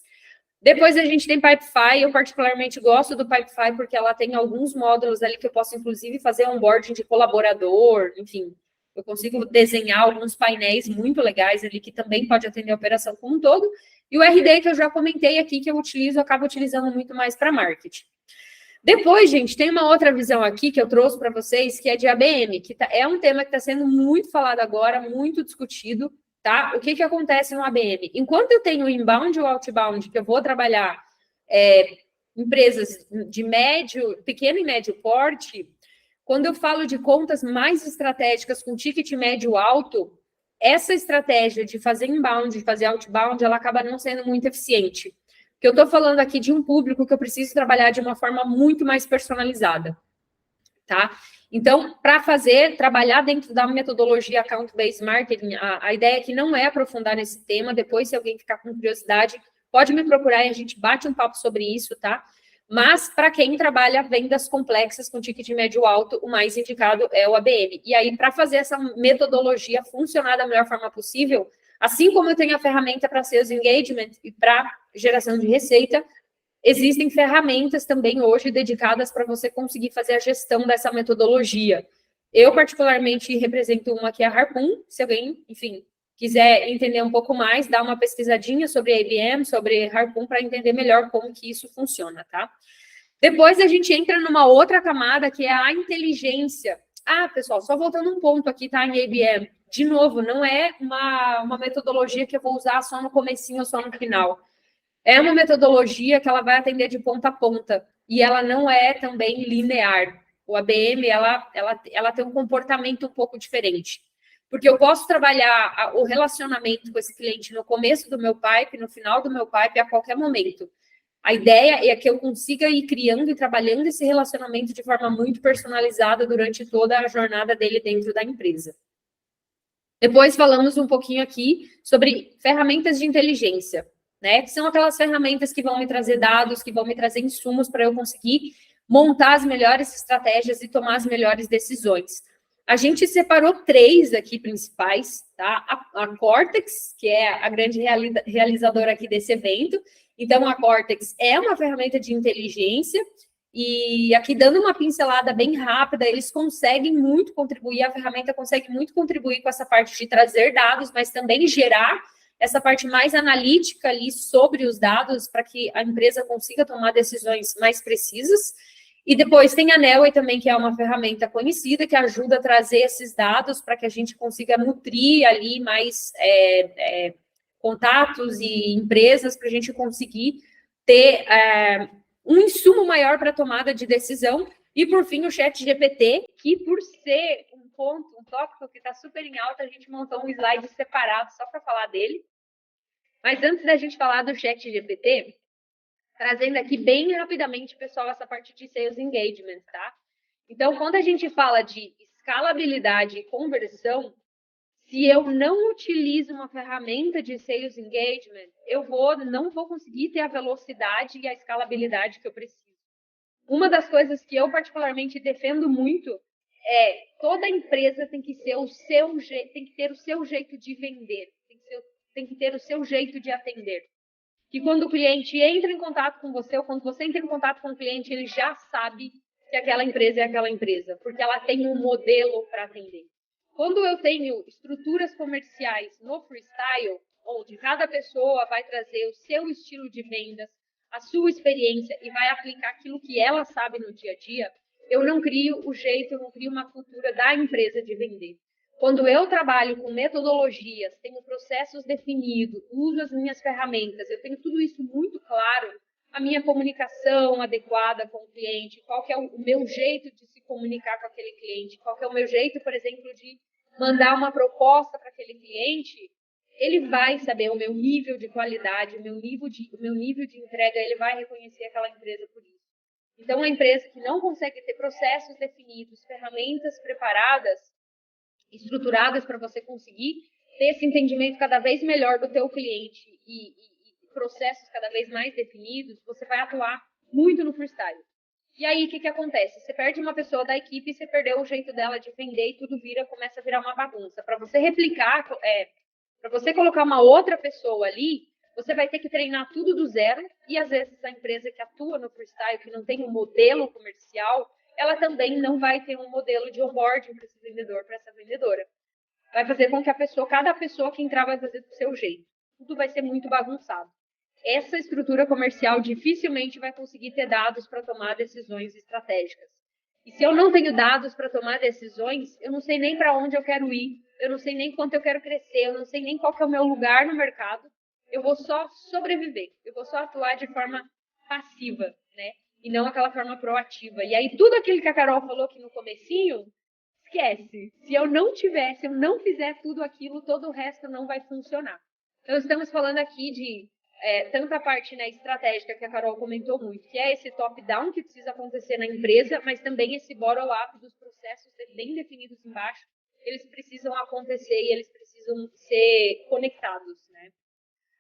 Depois a gente tem Pipefy. Eu particularmente gosto do Pipefy porque ela tem alguns módulos ali que eu posso, inclusive, fazer onboarding de colaborador, enfim. Eu consigo desenhar alguns painéis muito legais ali que também pode atender a operação como um todo. E o RD, que eu já comentei aqui, que eu acabo utilizando muito mais para marketing. Depois, gente, tem uma outra visão aqui que eu trouxe para vocês, que é de ABM, que é um tema que está sendo muito falado agora, muito discutido, tá? O que acontece no ABM? Enquanto eu tenho inbound ou outbound, que eu vou trabalhar empresas de pequeno e médio porte, quando eu falo de contas mais estratégicas com ticket médio alto, essa estratégia de fazer inbound, de fazer outbound, ela acaba não sendo muito eficiente. Porque eu estou falando aqui de um público que eu preciso trabalhar de uma forma muito mais personalizada, tá? Então, para trabalhar dentro da metodologia Account-Based Marketing, a ideia aqui não é aprofundar nesse tema. Depois, se alguém ficar com curiosidade, pode me procurar e a gente bate um papo sobre isso, tá? Mas, para quem trabalha vendas complexas com ticket médio alto, o mais indicado é o ABM. E aí, para fazer essa metodologia funcionar da melhor forma possível, assim como eu tenho a ferramenta para Sales Engagement e para geração de receita, existem ferramentas também hoje dedicadas para você conseguir fazer a gestão dessa metodologia. Eu, particularmente, represento uma que é a Harpoon. Se alguém, enfim, quiser entender um pouco mais, dá uma pesquisadinha sobre ABM, sobre Harpoon, para entender melhor como que isso funciona, tá? Depois a gente entra numa outra camada, que é a inteligência. Ah, pessoal, só voltando um ponto aqui, tá, em ABM. De novo, não é uma metodologia que eu vou usar só no comecinho ou só no final. É uma metodologia que ela vai atender de ponta a ponta. E ela não é também linear. O ABM, ela tem um comportamento um pouco diferente. Porque eu posso trabalhar o relacionamento com esse cliente no começo do meu pipe, no final do meu pipe, a qualquer momento. A ideia é que eu consiga ir criando e trabalhando esse relacionamento de forma muito personalizada durante toda a jornada dele dentro da empresa. Depois falamos um pouquinho aqui sobre ferramentas de inteligência, né? Que são aquelas ferramentas que vão me trazer dados, que vão me trazer insumos para eu conseguir montar as melhores estratégias e tomar as melhores decisões. A gente separou 3 aqui principais, tá? A Cortex, que é a grande realizadora aqui desse evento. Então, a Cortex é uma ferramenta de inteligência e aqui, dando uma pincelada bem rápida, eles conseguem muito contribuir, a ferramenta consegue muito contribuir com essa parte de trazer dados, mas também gerar essa parte mais analítica ali sobre os dados para que a empresa consiga tomar decisões mais precisas. E depois tem a Nelway também, que é uma ferramenta conhecida, que ajuda a trazer esses dados para que a gente consiga nutrir ali mais contatos e empresas para a gente conseguir ter um insumo maior para a tomada de decisão. E, por fim, o ChatGPT, que por ser um tópico que está super em alta, a gente montou um slide separado só para falar dele. Mas antes da gente falar do ChatGPT, trazendo aqui bem rapidamente, pessoal, essa parte de Sales Engagement, tá? Então, quando a gente fala de escalabilidade e conversão, se eu não utilizo uma ferramenta de Sales Engagement, eu não vou conseguir ter a velocidade e a escalabilidade que eu preciso. Uma das coisas que eu particularmente defendo muito é toda empresa tem que ter o seu jeito de vender, tem que ter o seu jeito de atender. Que quando o cliente entra em contato com você, ou quando você entra em contato com o cliente, ele já sabe que aquela empresa é aquela empresa, porque ela tem um modelo para atender. Quando eu tenho estruturas comerciais no freestyle, onde cada pessoa vai trazer o seu estilo de vendas, a sua experiência e vai aplicar aquilo que ela sabe no dia a dia, eu não crio eu não crio uma cultura da empresa de vender. Quando eu trabalho com metodologias, tenho processos definidos, uso as minhas ferramentas, eu tenho tudo isso muito claro, a minha comunicação adequada com o cliente, qual que é o meu jeito de se comunicar com aquele cliente, qual que é o meu jeito, por exemplo, de mandar uma proposta para aquele cliente, ele vai saber o meu nível de qualidade, o meu nível de entrega, ele vai reconhecer aquela empresa por isso. Então, a empresa que não consegue ter processos definidos, ferramentas preparadas, estruturadas para você conseguir ter esse entendimento cada vez melhor do teu cliente e processos cada vez mais definidos, você vai atuar muito no freestyle. E aí, o que acontece? Você perde uma pessoa da equipe, você perdeu o jeito dela de vender e tudo começa a virar uma bagunça. Para você replicar, para você colocar uma outra pessoa ali, você vai ter que treinar tudo do zero e, às vezes, a empresa que atua no freestyle, que não tem um modelo comercial, ela também não vai ter um modelo de onboarding para esse vendedor, para essa vendedora. Vai fazer com que cada pessoa que entrar vai fazer do seu jeito. Tudo vai ser muito bagunçado. Essa estrutura comercial dificilmente vai conseguir ter dados para tomar decisões estratégicas. E se eu não tenho dados para tomar decisões, eu não sei nem para onde eu quero ir, eu não sei nem quanto eu quero crescer, eu não sei nem qual que é o meu lugar no mercado, eu vou só sobreviver, eu vou só atuar de forma passiva, né? E não aquela forma proativa. E aí, tudo aquilo que a Carol falou aqui no comecinho, esquece. Se eu não fizer tudo aquilo, todo o resto não vai funcionar. Então, estamos falando aqui de tanto a parte estratégica, que a Carol comentou muito, que é esse top-down que precisa acontecer na empresa, mas também esse bottom-up dos processos bem definidos embaixo, eles precisam acontecer e eles precisam ser conectados, né?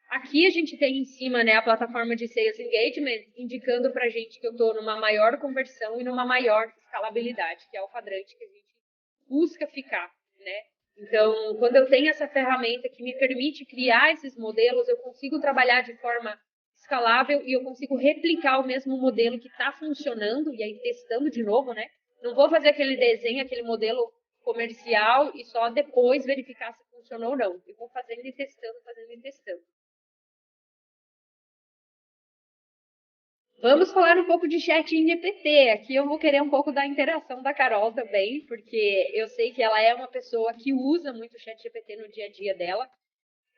Aqui a gente tem em cima, né, a plataforma de Sales Engagement, indicando para a gente que eu estou numa maior conversão e numa maior escalabilidade, que é o quadrante que a gente busca ficar, né? Então, quando eu tenho essa ferramenta que me permite criar esses modelos, eu consigo trabalhar de forma escalável e eu consigo replicar o mesmo modelo que está funcionando, e aí testando de novo, né? Não vou fazer aquele desenho, aquele modelo comercial e só depois verificar se funcionou ou não. Eu vou fazendo e testando, fazendo e testando. Vamos falar um pouco de ChatGPT. Aqui eu vou querer um pouco da interação da Carol também, porque eu sei que ela é uma pessoa que usa muito o ChatGPT no dia a dia dela.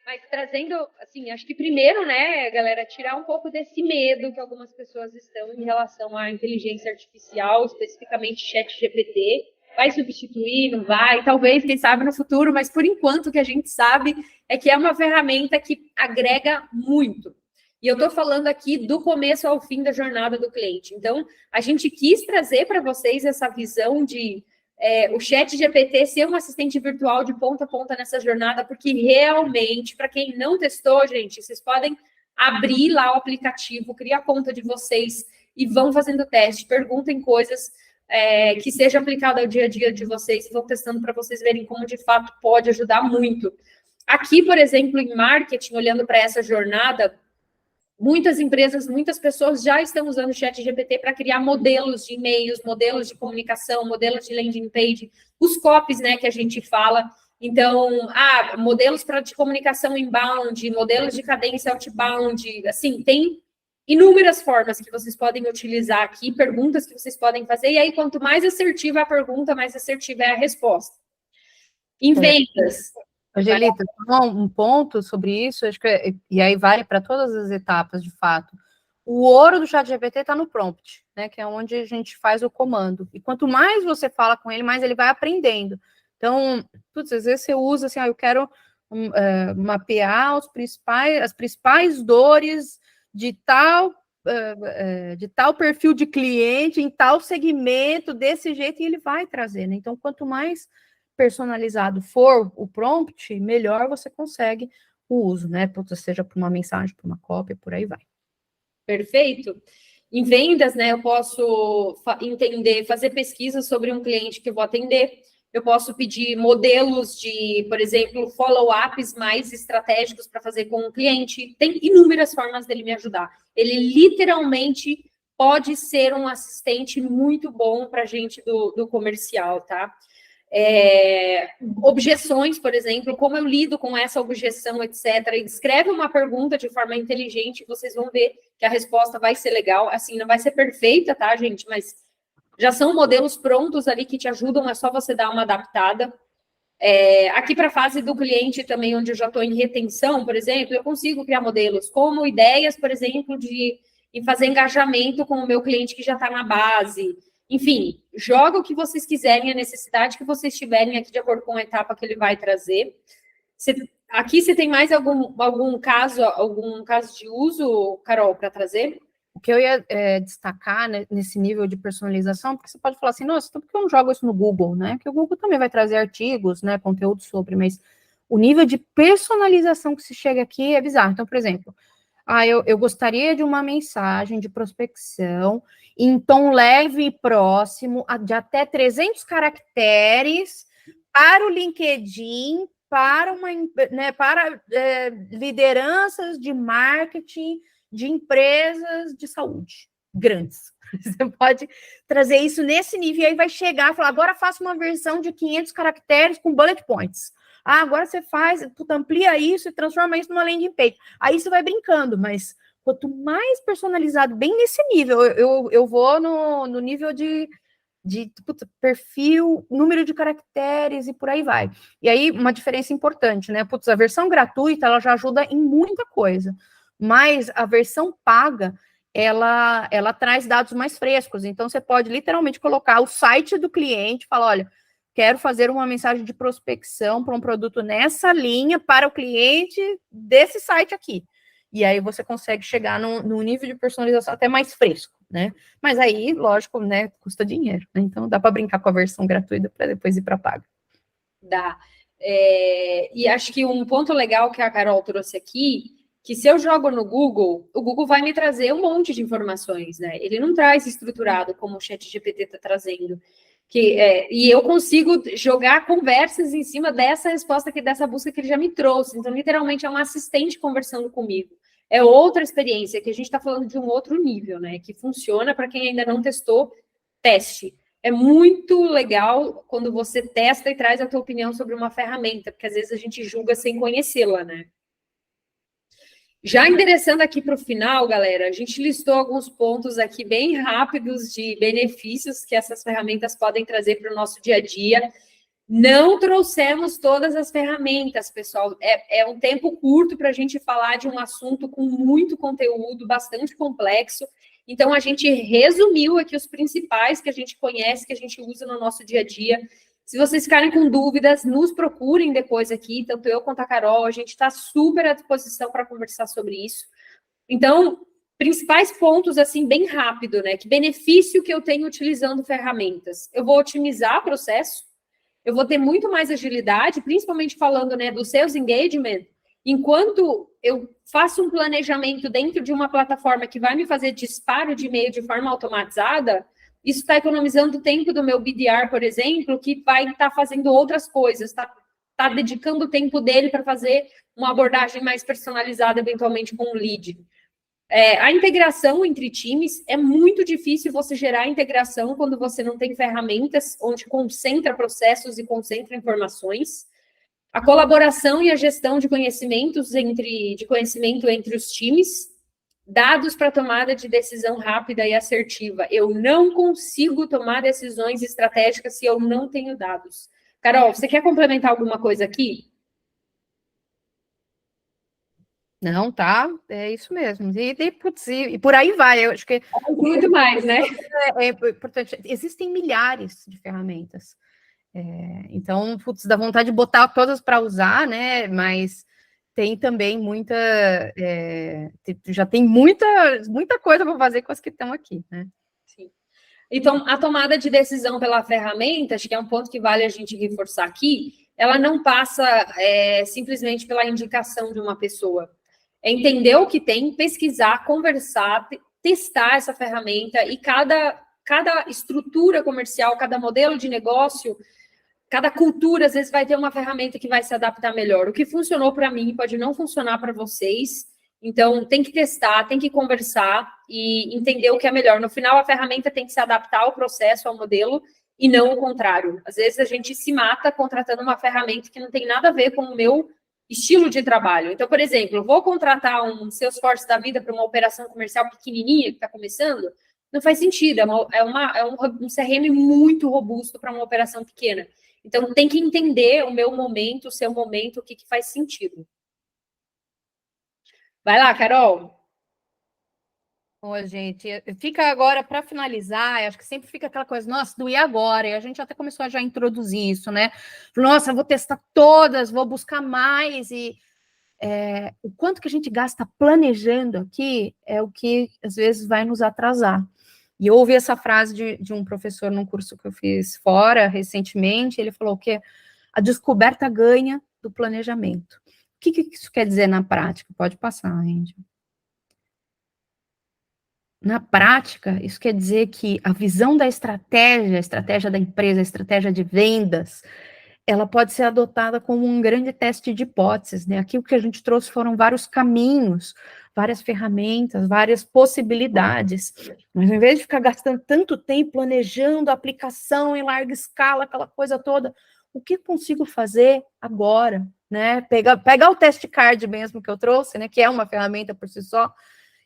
Mas trazendo, assim, acho que primeiro, né, galera, tirar um pouco desse medo que algumas pessoas estão em relação à inteligência artificial, especificamente ChatGPT. Vai substituir, não vai? Talvez, quem sabe, no futuro, mas por enquanto o que a gente sabe é que é uma ferramenta que agrega muito. E eu estou falando aqui do começo ao fim da jornada do cliente. Então, a gente quis trazer para vocês essa visão de o ChatGPT ser um assistente virtual de ponta a ponta nessa jornada, porque realmente, para quem não testou, gente, vocês podem abrir lá o aplicativo, criar a conta de vocês e vão fazendo teste, perguntem coisas. que seja aplicado ao dia a dia de vocês. Vou testando para vocês verem como, de fato, pode ajudar muito. Aqui, por exemplo, em marketing, olhando para essa jornada, muitas empresas, muitas pessoas já estão usando o ChatGPT para criar modelos de e-mails, modelos de comunicação, modelos de landing page, os copies, né, que a gente fala. Então, modelos de comunicação inbound, modelos de cadência outbound, assim, tem inúmeras formas que vocês podem utilizar aqui, perguntas que vocês podem fazer, e aí quanto mais assertiva a pergunta, mais assertiva é a resposta. Em vendas... Angelita, um ponto sobre isso, acho que, e aí vale para todas as etapas, de fato. O ouro do ChatGPT está no prompt, né? Que é onde a gente faz o comando. E quanto mais você fala com ele, mais ele vai aprendendo. Então, às vezes você usa assim, eu quero mapear as principais dores de tal perfil de cliente, em tal segmento, desse jeito, e ele vai trazer, né? Então, quanto mais personalizado for o prompt, melhor você consegue o uso, né? Seja para uma mensagem, para uma cópia, por aí vai. Perfeito. Em vendas, né, eu posso fazer pesquisa sobre um cliente que eu vou atender, eu posso pedir modelos de, por exemplo, follow-ups mais estratégicos para fazer com o cliente. Tem inúmeras formas dele me ajudar. Ele literalmente pode ser um assistente muito bom para a gente do comercial, tá? Objeções, por exemplo, como eu lido com essa objeção, etc. Escreve uma pergunta de forma inteligente, vocês vão ver que a resposta vai ser legal. Assim, não vai ser perfeita, tá, gente? Mas já são modelos prontos ali que te ajudam, é só você dar uma adaptada. Aqui para a fase do cliente também, onde eu já estou em retenção, por exemplo, eu consigo criar modelos como ideias, por exemplo, de fazer engajamento com o meu cliente que já está na base. Enfim, joga o que vocês quiserem, a necessidade que vocês tiverem aqui de acordo com a etapa que ele vai trazer. Aqui você tem mais algum caso de uso, Carol, para trazer? O que eu ia destacar, né, nesse nível de personalização, porque você pode falar assim, nossa, então por que eu não jogo isso no Google, né? Porque o Google também vai trazer artigos, né, conteúdo sobre, mas o nível de personalização que se chega aqui é bizarro. Então, por exemplo, eu gostaria de uma mensagem de prospecção em tom leve e próximo, de até 300 caracteres, para o LinkedIn, para lideranças de marketing de empresas de saúde grandes. Você pode trazer isso nesse nível, e aí vai chegar e falar, agora faça uma versão de 500 caracteres com bullet points. Agora você amplia isso e transforma isso numa landing page. Aí você vai brincando, mas quanto mais personalizado, bem nesse nível, eu vou no nível de perfil, número de caracteres e por aí vai. E aí, uma diferença importante, né? A versão gratuita, ela já ajuda em muita coisa, mas a versão paga, ela traz dados mais frescos. Então, você pode literalmente colocar o site do cliente e falar, olha, quero fazer uma mensagem de prospecção para um produto nessa linha para o cliente desse site aqui. E aí você consegue chegar num nível de personalização até mais fresco, né? Mas aí, lógico, né, custa dinheiro, né? Então dá para brincar com a versão gratuita para depois ir para paga. Dá. E acho que um ponto legal que a Carol trouxe aqui, que se eu jogo no Google, o Google vai me trazer um monte de informações, né? Ele não traz estruturado como o ChatGPT está trazendo. E eu consigo jogar conversas em cima dessa resposta, dessa busca que ele já me trouxe. Então, literalmente, é um assistente conversando comigo. É outra experiência, que a gente está falando de um outro nível, né? Que funciona para quem ainda não testou, teste. É muito legal quando você testa e traz a tua opinião sobre uma ferramenta, porque às vezes a gente julga sem conhecê-la, né? Já endereçando aqui para o final, galera, a gente listou alguns pontos aqui bem rápidos de benefícios que essas ferramentas podem trazer para o nosso dia a dia. Não trouxemos todas as ferramentas, pessoal. É um tempo curto para a gente falar de um assunto com muito conteúdo, bastante complexo. Então, a gente resumiu aqui os principais que a gente conhece, que a gente usa no nosso dia a dia. Se vocês ficarem com dúvidas, nos procurem depois aqui, tanto eu quanto a Carol, a gente está super à disposição para conversar sobre isso. Então, principais pontos, assim, bem rápido, né? Que benefício que eu tenho utilizando ferramentas? Eu vou otimizar o processo, eu vou ter muito mais agilidade, principalmente falando, né, do sales engagement. Enquanto eu faço um planejamento dentro de uma plataforma que vai me fazer disparo de e-mail de forma automatizada, Isso está economizando o tempo do meu BDR, por exemplo, que vai estar fazendo outras coisas, está dedicando o tempo dele para fazer uma abordagem mais personalizada, eventualmente com um lead. A integração entre times, é muito difícil você gerar integração quando você não tem ferramentas onde concentra processos e concentra informações. A colaboração e a gestão de conhecimentos entre os times, dados para tomada de decisão rápida e assertiva. Eu não consigo tomar decisões estratégicas se eu não tenho dados. Carol, você quer complementar alguma coisa aqui? Não, tá? É isso mesmo. E por aí vai. Eu acho que muito mais, né? É importante. Existem milhares de ferramentas. Então, putz, dá vontade de botar todas para usar, né? Mas tem também já tem muita coisa para fazer com as que estão aqui, né? Sim. Então, a tomada de decisão pela ferramenta, acho que é um ponto que vale a gente reforçar aqui, ela não passa simplesmente pela indicação de uma pessoa. É entender o que tem, pesquisar, conversar, testar essa ferramenta e cada estrutura comercial, cada modelo de negócio, cada cultura, às vezes, vai ter uma ferramenta que vai se adaptar melhor. O que funcionou para mim pode não funcionar para vocês. Então, tem que testar, tem que conversar e entender o que é melhor. No final, a ferramenta tem que se adaptar ao processo, ao modelo, e não o contrário. Às vezes, a gente se mata contratando uma ferramenta que não tem nada a ver com o meu estilo de trabalho. Então, por exemplo, eu vou contratar um Salesforce da vida para uma operação comercial pequenininha que está começando, não faz sentido. Um CRM muito robusto para uma operação pequena. Então, tem que entender o meu momento, o seu momento, o que faz sentido. Vai lá, Carol. Bom, gente, fica agora para finalizar, acho que sempre fica aquela coisa, nossa, do e agora? E a gente até começou a já introduzir isso, né? Nossa, vou testar todas, vou buscar mais, e o quanto que a gente gasta planejando aqui é o que às vezes vai nos atrasar. E eu ouvi essa frase de um professor num curso que eu fiz fora recentemente, ele falou que a descoberta ganha do planejamento. O que isso quer dizer na prática? Pode passar, Andy. Na prática, isso quer dizer que a visão da estratégia, a estratégia da empresa, a estratégia de vendas, ela pode ser adotada como um grande teste de hipóteses, né? Aqui o que a gente trouxe foram vários caminhos, várias ferramentas, várias possibilidades. Mas ao invés de ficar gastando tanto tempo planejando a aplicação em larga escala, aquela coisa toda, o que consigo fazer agora, né? Pegar o teste card mesmo que eu trouxe, né? Que é uma ferramenta por si só,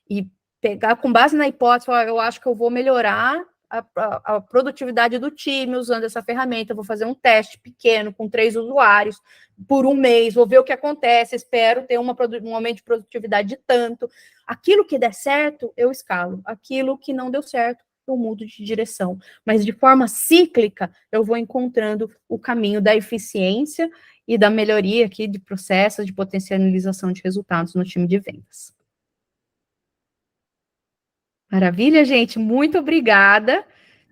e pegar com base na hipótese, eu acho que eu vou melhorar a produtividade do time usando essa ferramenta, vou fazer um teste pequeno com 3 usuários por um mês, vou ver o que acontece, espero ter um aumento de produtividade de tanto. Aquilo que der certo, eu escalo. Aquilo que não deu certo, eu mudo de direção. Mas de forma cíclica, eu vou encontrando o caminho da eficiência e da melhoria aqui de processos, de potencialização de resultados no time de vendas. Maravilha, gente, muito obrigada.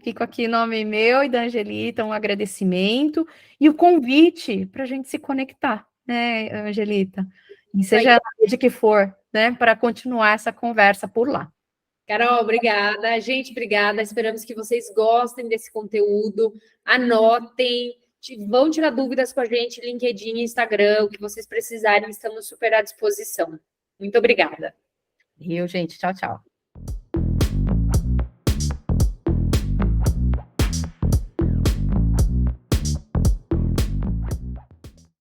Fico aqui em nome meu e da Angelita, um agradecimento e o convite para a gente se conectar, né, Angelita? E seja a rede que for, né, para continuar essa conversa por lá. Carol, obrigada. Gente, obrigada. Esperamos que vocês gostem desse conteúdo. Anotem, vão tirar dúvidas com a gente, LinkedIn, Instagram, o que vocês precisarem, estamos super à disposição. Muito obrigada. Gente. Tchau, tchau.